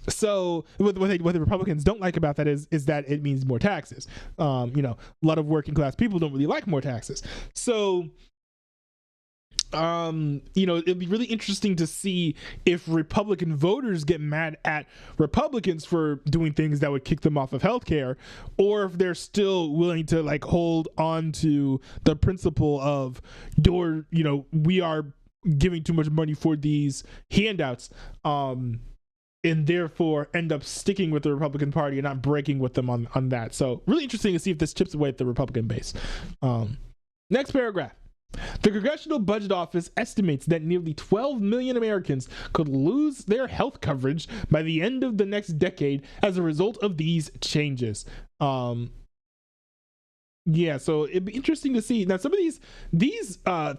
So what the Republicans don't like about that is that it means more taxes. You know, a lot of working class people don't really like more taxes. So, you know, it'd be really interesting to see if Republican voters get mad at Republicans for doing things that would kick them off of healthcare, or if they're still willing to like hold on to the principle of we are giving too much money for these handouts. And therefore end up sticking with the Republican Party and not breaking with them on that. So really interesting to see if this chips away at the Republican base. Next paragraph. The Congressional Budget Office estimates that nearly 12 million Americans could lose their health coverage by the end of the next decade as a result of these changes. Yeah, so it'd be interesting to see. Now, some of these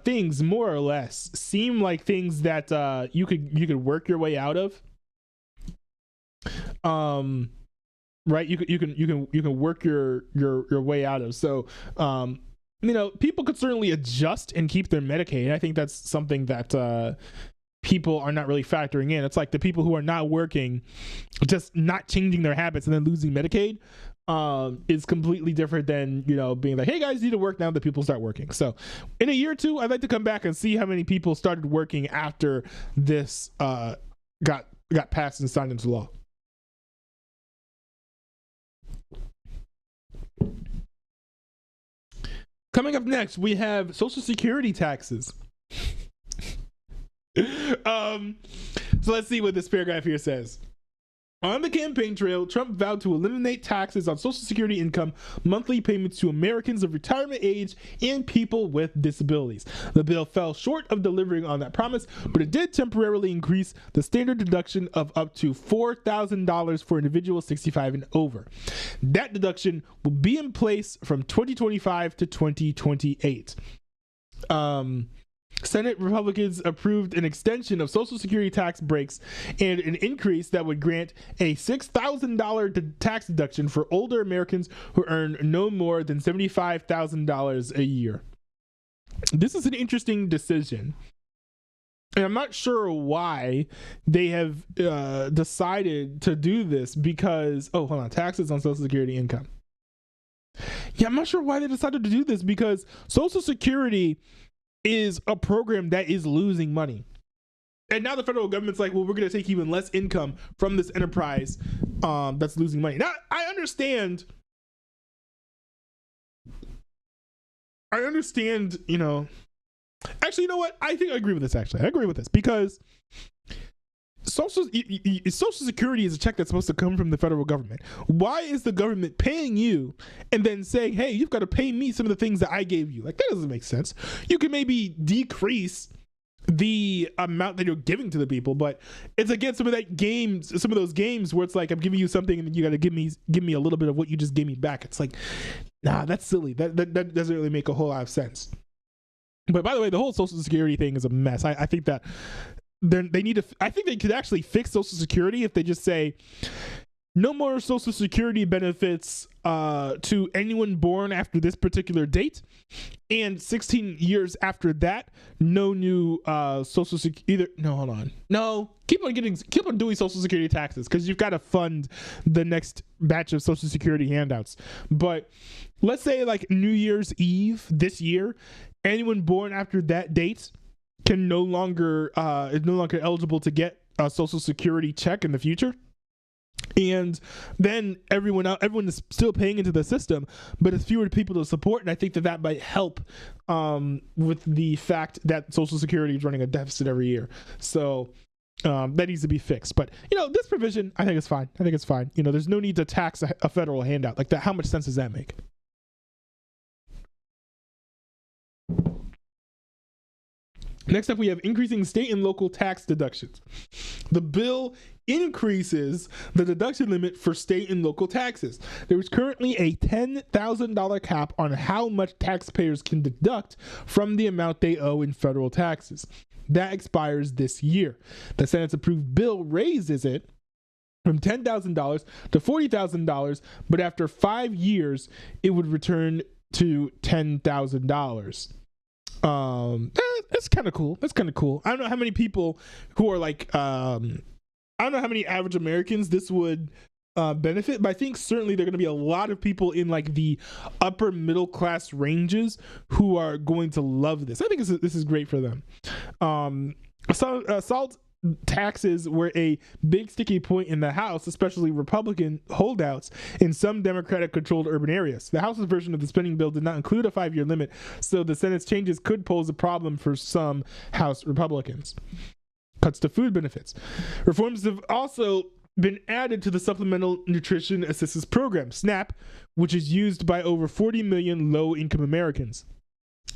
things more or less seem like things that you could work your way out of. Right, you can work your way out of. So you know, people could certainly adjust and keep their Medicaid. I think that's something that people are not really factoring in. It's like the people who are not working, just not changing their habits and then losing Medicaid is completely different than, you know, being like, hey guys, you need to work now that people start working. So in a year or two, I'd like to come back and see how many people started working after this got passed and signed into law. Coming up next, we have Social Security taxes. So let's see what this paragraph here says. On the campaign trail, Trump vowed to eliminate taxes on Social Security income, monthly payments to Americans of retirement age, and people with disabilities. The bill fell short of delivering on that promise, but it did temporarily increase the standard deduction of up to $4,000 for individuals 65 and over. That deduction will be in place from 2025 to 2028. Senate Republicans approved an extension of Social Security tax breaks and an increase that would grant a $6,000 tax deduction for older Americans who earn no more than $75,000 a year. This is an interesting decision. And I'm not sure why they have decided to do this because, hold on, taxes on Social Security income. Yeah, I'm not sure why they decided to do this because Social Security is a program that is losing money. And now the federal government's like, well, we're going to take even less income from this enterprise that's losing money. Now, I understand, you know, actually, you know what? I think I agree with this, actually. I agree with this because Social Security is a check that's supposed to come from the federal government. Why is the government paying you and then saying, hey, you've got to pay me some of the things that I gave you? Like, that doesn't make sense. You can maybe decrease the amount that you're giving to the people, but it's again some of those games where it's like, I'm giving you something and then you got to give me a little bit of what you just gave me back. It's like, nah, that's silly. That doesn't really make a whole lot of sense. But by the way, the whole Social Security thing is a mess. I think that they need to. I think they could actually fix Social Security if they just say no more Social Security benefits to anyone born after this particular date, and 16 years after that, no new Social Security. No, hold on. No, keep on doing Social Security taxes because you've got to fund the next batch of Social Security handouts. But let's say like New Year's Eve this year, anyone born after that date can no longer is no longer eligible to get a Social Security check in the future, and then everyone is still paying into the system, but it's fewer people to support. And I think that might help with the fact that Social Security is running a deficit every year. So that needs to be fixed. But you know, this provision I think is fine. You know, there's no need to tax a federal handout like that. How much sense does that make? Next up, we have increasing state and local tax deductions. The bill increases the deduction limit for state and local taxes. There is currently a $10,000 cap on how much taxpayers can deduct from the amount they owe in federal taxes. That expires this year. The Senate's approved bill raises it from $10,000 to $40,000, but after 5 years, it would return to $10,000. That's kind of cool. I don't know how many people who are like, I don't know how many average Americans this would benefit, but I think certainly there are going to be a lot of people in like the upper middle class ranges who are going to love this. I think this is great for them. Salt taxes were a big sticky point in the House, especially Republican holdouts in some Democratic-controlled urban areas. The House's version of the spending bill did not include a 5-year limit, so the Senate's changes could pose a problem for some House Republicans. Cuts to food benefits. Reforms have also been added to the Supplemental Nutrition Assistance Program, SNAP, which is used by over 40 million low-income Americans.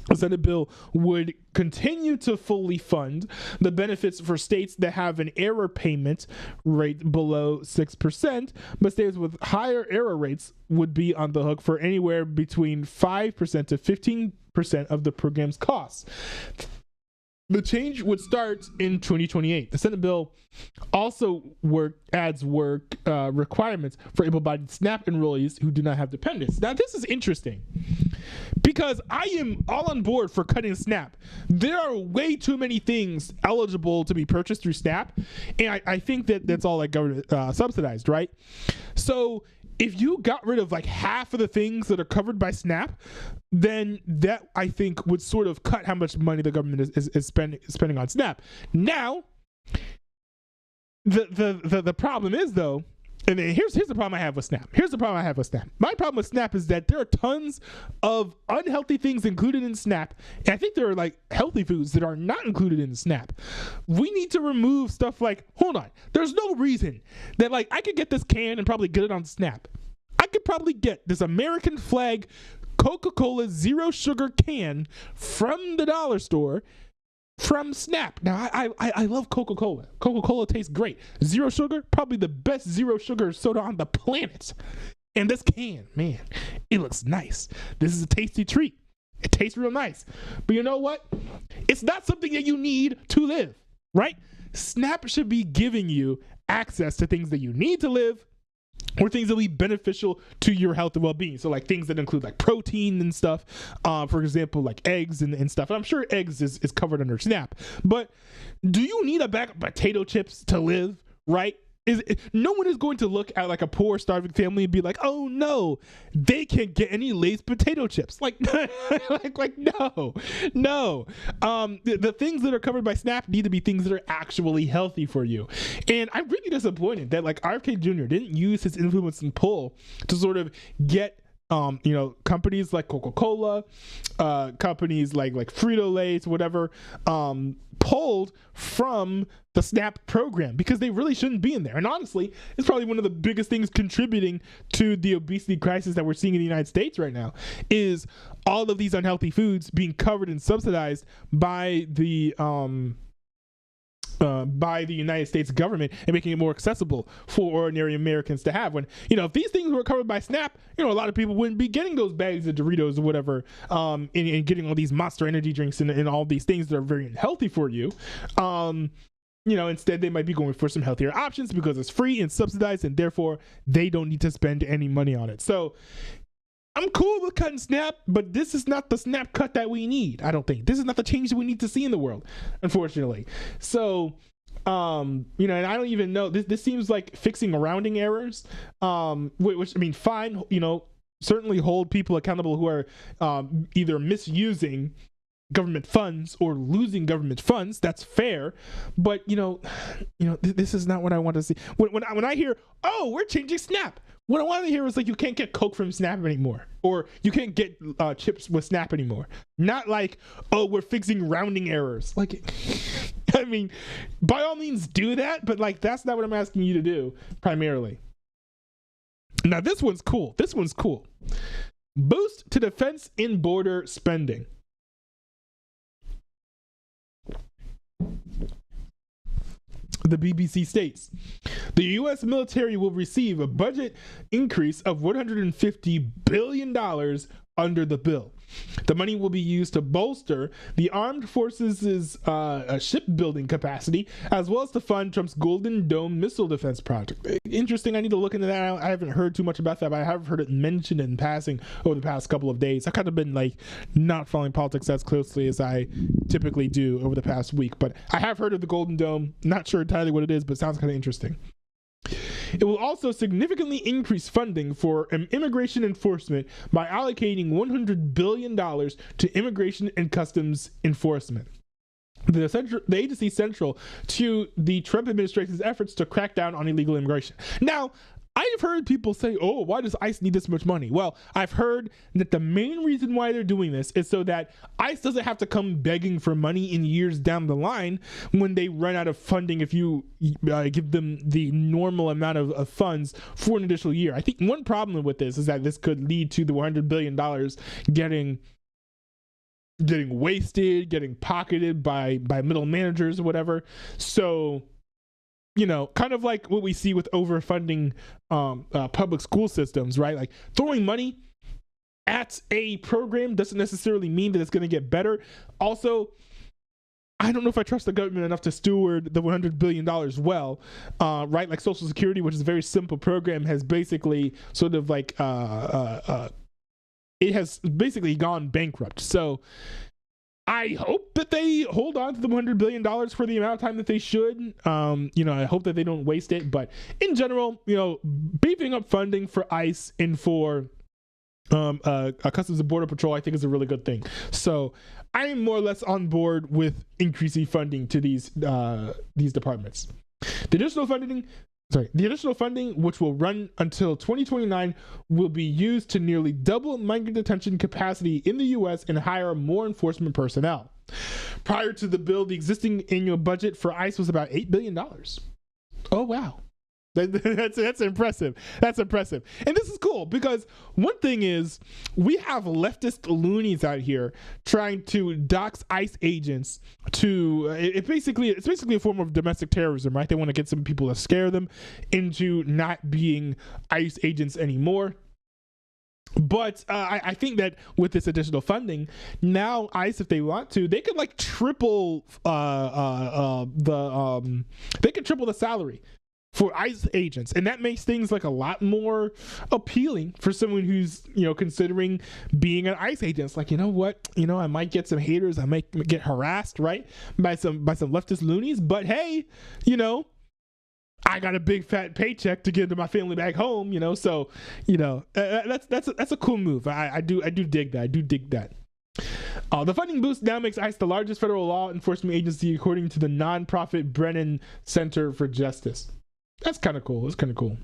The Senate bill would continue to fully fund the benefits for states that have an error payment rate below 6%, but states with higher error rates would be on the hook for anywhere between 5% to 15% of the program's costs. The change would start in 2028. The Senate bill also adds work requirements for able-bodied SNAP enrollees who do not have dependents. Now, this is interesting because I am all on board for cutting SNAP. There are way too many things eligible to be purchased through SNAP, and I think that's all like government subsidized, right? So if you got rid of like half of the things that are covered by SNAP, then that I think would sort of cut how much money the government is spending on SNAP. Now, the problem is though, And then here's the problem I have with SNAP. My problem with SNAP is that there are tons of unhealthy things included in SNAP. And I think there are like healthy foods that are not included in SNAP. We need to remove stuff like, hold on, there's no reason that like I could get this can and probably get it on SNAP. I could probably get this American flag Coca-Cola zero sugar can from the dollar store from SNAP. Now, I love Coca-Cola. Coca-Cola tastes great. Zero sugar, probably the best zero sugar soda on the planet. And this can, man, it looks nice. This is a tasty treat. It tastes real nice. But you know what? It's not something that you need to live, right? SNAP should be giving you access to things that you need to live, or things that will be beneficial to your health and well-being. So like things that include like protein and stuff, for example, like eggs and stuff. And I'm sure eggs is covered under SNAP. But do you need a bag of potato chips to live, right? No one is going to look at like a poor starving family and be like, oh no, they can't get any Lay's potato chips. Like, no. The things that are covered by SNAP need to be things that are actually healthy for you. And I'm really disappointed that like RFK Jr. didn't use his influence and pull to sort of get companies like Coca-Cola, companies like Frito-Lay's, whatever, pulled from the SNAP program, because they really shouldn't be in there. And honestly, it's probably one of the biggest things contributing to the obesity crisis that we're seeing in the United States right now, is all of these unhealthy foods being covered and subsidized by the United States government and making it more accessible for ordinary Americans to have. When, if these things were covered by SNAP, a lot of people wouldn't be getting those bags of Doritos or whatever, and getting all these Monster energy drinks and all these things that are very unhealthy for you. Instead they might be going for some healthier options because it's free and subsidized, and therefore they don't need to spend any money on it. So I'm cool with cutting SNAP, but this is not the SNAP cut that we need. I don't think this is not the change that we need to see in the world, unfortunately. So, and I don't even know. This seems like fixing rounding errors, which I mean, fine. Certainly hold people accountable who are either misusing government funds or losing government funds. That's fair, but this is not what I want to see. When I hear, oh, we're changing SNAP, what I want to hear is like, you can't get Coke from SNAP anymore, or you can't get chips with SNAP anymore. Not like, oh, we're fixing rounding errors. Like, I mean, by all means do that, but like, that's not what I'm asking you to do primarily. Now this one's cool. Boost to defense and border spending. The BBC states, the U.S. military will receive a budget increase of $150 billion under the bill. The money will be used to bolster the armed forces' shipbuilding capacity, as well as to fund Trump's Golden Dome missile defense project. Interesting. I need to look into that. I haven't heard too much about that, but I have heard it mentioned in passing over the past couple of days. I've kind of been like not following politics as closely as I typically do over the past week, but I have heard of the Golden Dome. Not sure entirely what it is, but it sounds kind of interesting. It will also significantly increase funding for immigration enforcement by allocating $100 billion to immigration and customs enforcement. The agency central to the Trump administration's efforts to crack down on illegal immigration. Now, I've heard people say, oh, why does ICE need this much money? Well, I've heard that the main reason why they're doing this is so that ICE doesn't have to come begging for money in years down the line when they run out of funding if you give them the normal amount of funds for an additional year. I think one problem with this is that this could lead to the $100 billion getting wasted, getting pocketed by middle managers or whatever. So, kind of like what we see with overfunding public school systems, right? Like throwing money at a program doesn't necessarily mean that it's going to get better. Also, I don't know if I trust the government enough to steward the $100 billion well, right? Like Social Security, which is a very simple program, has basically sort of like, it has basically gone bankrupt. So I hope that they hold on to the $100 billion for the amount of time that they should. I hope that they don't waste it. But in general, beefing up funding for ICE and for Customs and Border Patrol, I think is a really good thing. So I am more or less on board with increasing funding to these departments. The additional funding The additional funding, which will run until 2029, will be used to nearly double migrant detention capacity in the U.S. and hire more enforcement personnel. Prior to the bill, the existing annual budget for ICE was about $8 billion. Oh, wow. That's impressive. That's impressive. And this is cool because one thing is we have leftist loonies out here trying to dox ICE agents to it's basically a form of domestic terrorism, right? They want to get some people to scare them into not being ICE agents anymore. But I think that with this additional funding, now ICE, if they want to, they could like triple they could triple the salary for ICE agents, and that makes things like a lot more appealing for someone who's, you know, considering being an ICE agent. It's like, you know what, you know, I might get some haters, I might get harassed, right, by some leftist loonies, but hey, you know, I got a big fat paycheck to give to my family back home, you know, so, you know, that's a cool move. I do dig that. I do dig that. The funding boost now makes ICE the largest federal law enforcement agency, according to the nonprofit Brennan Center for Justice. That's kind of cool. It's kind of cool.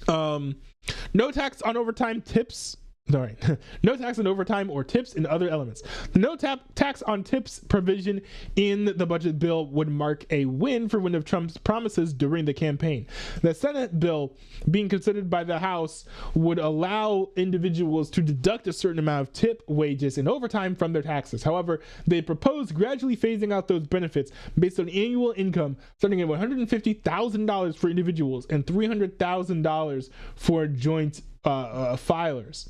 No tax on overtime tips. Sorry, no tax on overtime or tips and other elements. The no tax on tips provision in the budget bill would mark a win for one of Trump's promises during the campaign. The Senate bill, being considered by the House, would allow individuals to deduct a certain amount of tip, wages, and overtime from their taxes. However, they propose gradually phasing out those benefits based on annual income, starting at $150,000 for individuals and $300,000 for joint filers.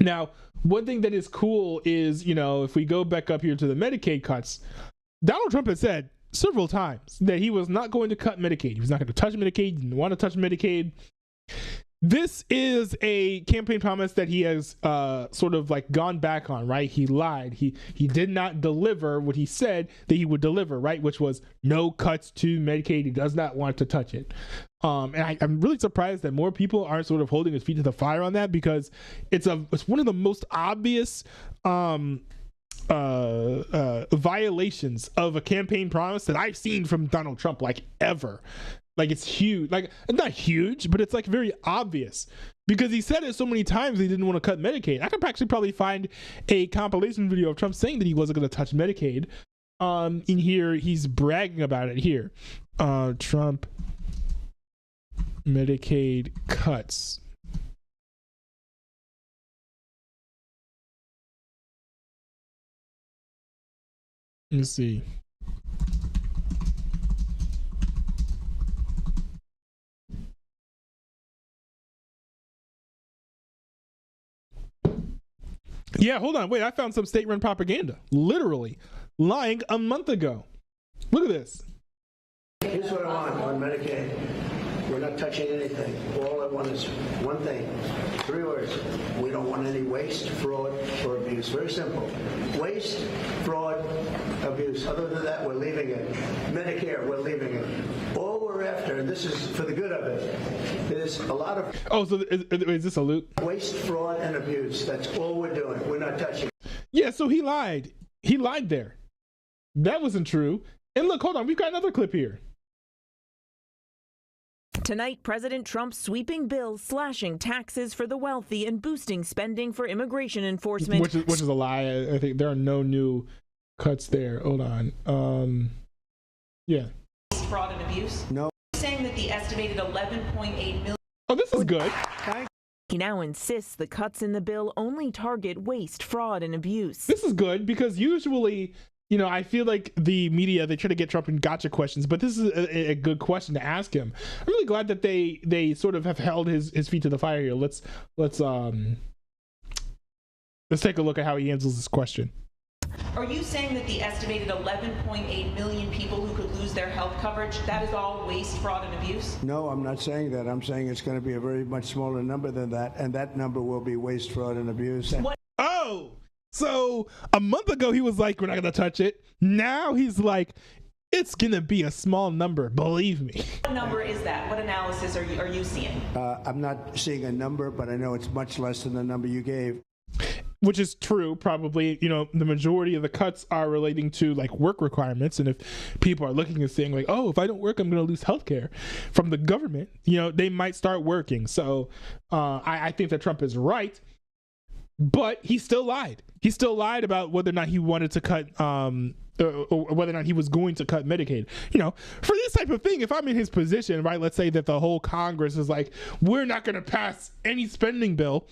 Now, one thing that is cool is, you know, if we go back up here to the Medicaid cuts, Donald Trump has said several times that he was not going to cut Medicaid. He was not going to touch Medicaid. He didn't want to touch Medicaid. This is a campaign promise that he has sort of like gone back on, right? He lied. He did not deliver what he said that he would deliver, right? Which was no cuts to Medicaid. He does not want to touch it. And I'm really surprised that more people aren't sort of holding his feet to the fire on that, because it's one of the most obvious violations of a campaign promise that I've seen from Donald Trump, like ever. Like, it's huge. Like, not huge, but it's like very obvious, because he said it so many times he didn't want to cut Medicaid. I could actually probably find a compilation video of Trump saying that he wasn't going to touch Medicaid. In here, he's bragging about it here. Trump Medicaid cuts. Let's see. Yeah, hold on. Wait, I found some state-run propaganda. Literally lying a month ago. Look at this. Here's what I want on Medicaid. We're not touching anything. All I want is one thing. 3 words. We don't want any waste, fraud, or abuse. Very simple. Waste, fraud, abuse. Other than that, we're leaving it. Medicare, we're leaving it. All we're after, and this is for the good of it, is a lot of... Oh, so is this a loop? Waste, fraud, and abuse. That's all we're doing. We're not touching. Yeah, so he lied. He lied there. That wasn't true. And look, hold on. We've got another clip here. Tonight, President Trump's sweeping bill slashing taxes for the wealthy and boosting spending for immigration enforcement. Which is a lie. I think there are no new cuts there. Hold on. Yeah. Fraud and abuse? No. Saying that the estimated 11.8 million... Oh, this is good. He now insists the cuts in the bill only target waste, fraud, and abuse. This is good, because usually, you know, I feel like the media, they try to get Trump in gotcha questions, but this is a good question to ask him. I'm really glad that they sort of have held his feet to the fire here. Let's take a look at how he answers this question. Are you saying that the estimated 11.8 million people who could lose their health coverage, that is all waste, fraud, and abuse? No, I'm not saying that. I'm saying it's going to be a very much smaller number than that, and that number will be waste, fraud, and abuse. What? Oh, so a month ago he was like, we're not going to touch it. Now he's like, it's going to be a small number, believe me. What number is that? What analysis are you seeing? I'm not seeing a number, but I know it's much less than the number you gave. which is true. Probably, the majority of the cuts are relating to like work requirements, and if people are looking and saying like, oh, if I don't work, I'm going to lose healthcare from the government, they might start working. So I think that Trump is right, but he still lied. He still lied about whether or not he wanted to cut or whether or not he was going to cut Medicaid. For this type of thing, if I'm in his position, right, let's say that the whole Congress is like, we're not going to pass any spending bill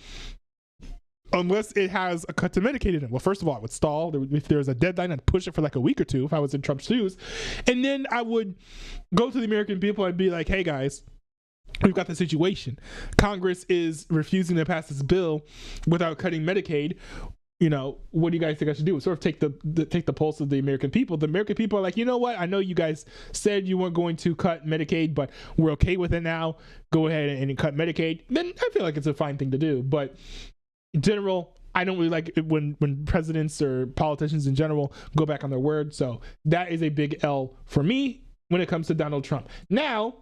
unless it has a cut to Medicaid in it. Well, first of all, I would stall. If there's a deadline, I'd push it for like a week or two if I was in Trump's shoes. And then I would go to the American people and be like, hey guys, we've got the situation. Congress is refusing to pass this bill without cutting Medicaid. What do you guys think I should do? Sort of take the pulse of the American people. The American people are like, you know what? I know you guys said you weren't going to cut Medicaid, but we're okay with it now. Go ahead and cut Medicaid. Then I feel like it's a fine thing to do. But in general, I don't really like it when presidents or politicians in general go back on their word. So that is a big L for me when it comes to Donald Trump. Now,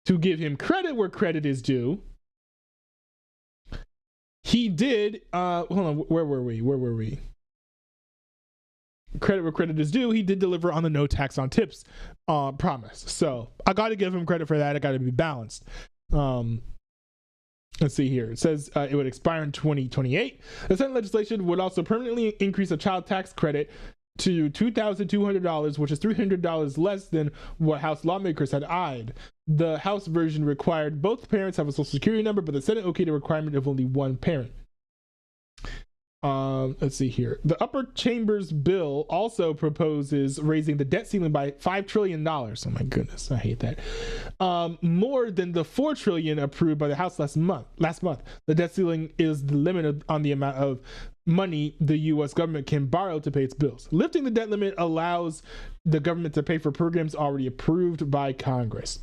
to give him credit where credit is due, he did, hold on, where were we? Credit where credit is due, he did deliver on the no tax on tips promise. So I got to give him credit for that. I got to be balanced. Let's see here. It says it would expire in 2028. The Senate legislation would also permanently increase a child tax credit to $2,200, which is $300 less than what House lawmakers had eyed. The House version required both parents have a Social Security number, but the Senate okayed a requirement of only one parent. Let's see here. The upper chamber's bill also proposes raising the debt ceiling by $5 trillion. Oh my goodness, I hate that. More than the $4 trillion approved by the House last month. The debt ceiling is the limit on the amount of money the U.S. government can borrow to pay its bills. Lifting the debt limit allows the government to pay for programs already approved by Congress.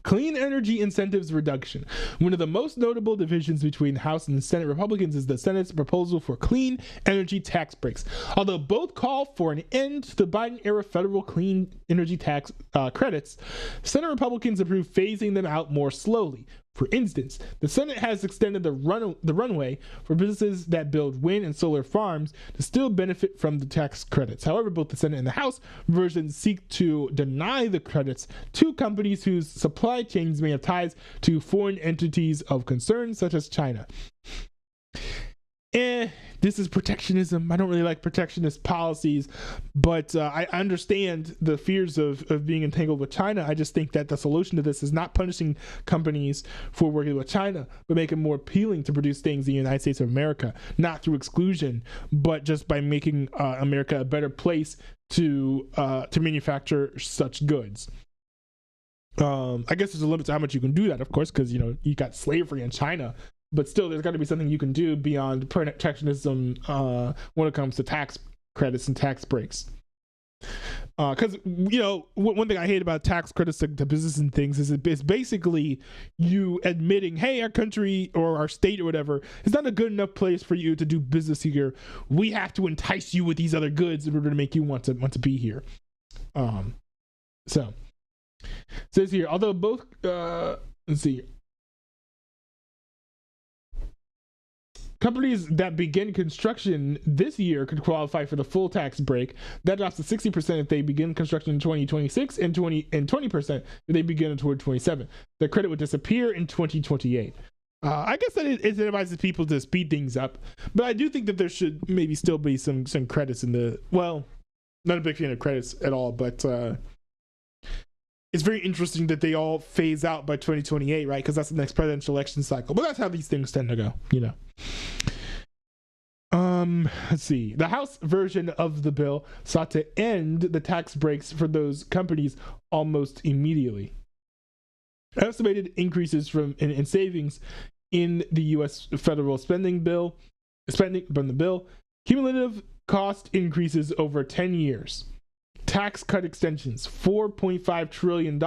Clean energy incentives reduction. One of the most notable divisions between House and Senate Republicans is the Senate's proposal for clean energy tax breaks. Although both call for an end to the Biden-era federal clean energy tax credits, Senate Republicans approve phasing them out more slowly. For instance, the Senate has extended the runway for businesses that build wind and solar farms to still benefit from the tax credits. However, both the Senate and the House versions seek to deny the credits to companies whose supply chains may have ties to foreign entities of concern, such as China. This is protectionism. I don't really like protectionist policies, but I understand the fears of being entangled with China. I just think that the solution to this is not punishing companies for working with China, but make it more appealing to produce things in the United States of America, not through exclusion, but just by making America a better place to manufacture such goods. I guess there's a limit to how much you can do that, of course, because you got slavery in China. But still, there's got to be something you can do beyond protectionism when it comes to tax credits and tax breaks. Because, one thing I hate about tax credits to business and things is it's basically you admitting, hey, our country or our state or whatever is not a good enough place for you to do business here. We have to entice you with these other goods in order to make you want to be here. So, it says here, although both, let's see. Companies that begin construction this year could qualify for the full tax break. That drops to 60% if they begin construction in 2026 and 20% if they begin in 2027. The credit would disappear in 2028. I guess that it incentivizes people to speed things up, but I do think that there should maybe still be some credits in the, well, not a big fan of credits at all, but it's very interesting that they all phase out by 2028, right? Because that's the next presidential election cycle. But that's how these things tend to go, Let's see. The House version of the bill sought to end the tax breaks for those companies almost immediately. Estimated increases in savings in the U.S. federal spending from the bill. Cumulative cost increases over 10 years. Tax cut extensions, $4.5 trillion.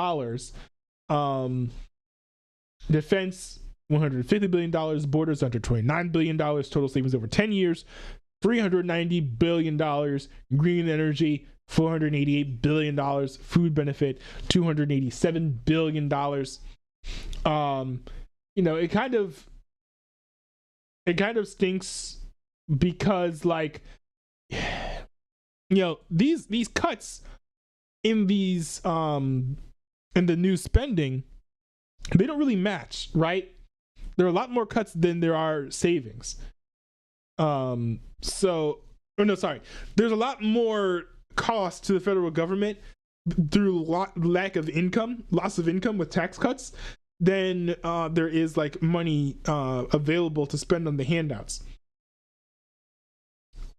Defense, $150 billion. Borders, under $29 billion. Total savings over 10 years, $390 billion. Green energy, $488 billion. Food benefit, $287 billion. It kind of it kind of stinks because, like, you know, these cuts in these in the new spending, they don't really match, right? There are a lot more cuts than there are savings. There's a lot more cost to the federal government through loss of income with tax cuts, than there is like money available to spend on the handouts.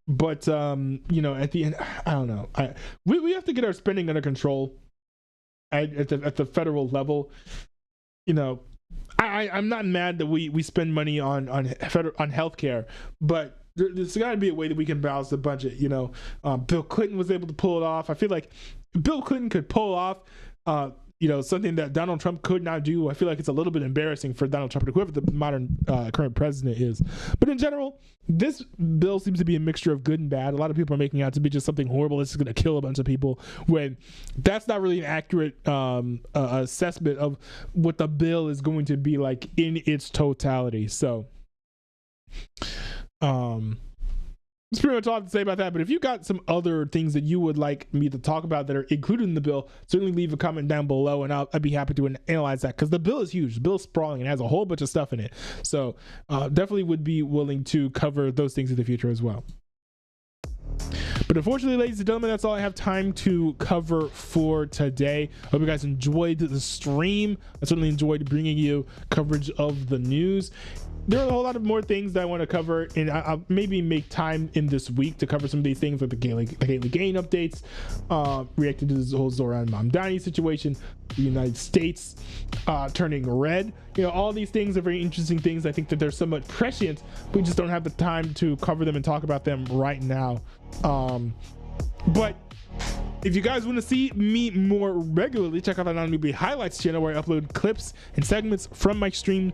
But you know, at the end, I don't know. We have to get our spending under control at the federal level. You know, I'm not mad that we spend money on healthcare, but there's got to be a way that we can balance the budget. You know, Bill Clinton was able to pull it off. I feel like Bill Clinton could pull off you know, something that Donald Trump could not do. I feel like it's a little bit embarrassing for Donald Trump, or whoever the modern current president is. But in general, this bill seems to be a mixture of good and bad. A lot of people are making it out to be just something horrible. This is going to kill a bunch of people, when that's not really an accurate assessment of what the bill is going to be like in its totality. So, that's pretty much all I have to say about that. But if you got some other things that you would like me to talk about that are included in the bill, certainly leave a comment down below, and I'd be happy to analyze that, because the bill is huge. The bill is sprawling and has a whole bunch of stuff in it. So definitely would be willing to cover those things in the future as well. But unfortunately, ladies and gentlemen, that's all I have time to cover for today. Hope you guys enjoyed the stream. I certainly enjoyed bringing you coverage of the news. There are a whole lot of more things that I want to cover, and I'll maybe make time in this week to cover some of these things, like the Kaylee Gain updates, reacting to this whole Zoran Mamdani situation, the United States turning red. You know, all these things are very interesting things. I think that they're somewhat prescient. We just don't have the time to cover them and talk about them right now. But if you guys want to see me more regularly, check out that Non-Newbie Highlights channel, where I upload clips and segments from my streams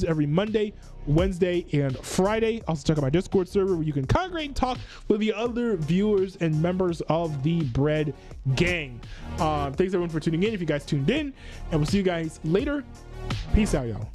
every Monday, Wednesday, and Friday. Also check out my Discord server, where you can congregate and talk with the other viewers and members of the Bread Gang. Thanks everyone for tuning in, if you guys tuned in, and we'll see you guys later. Peace out, y'all.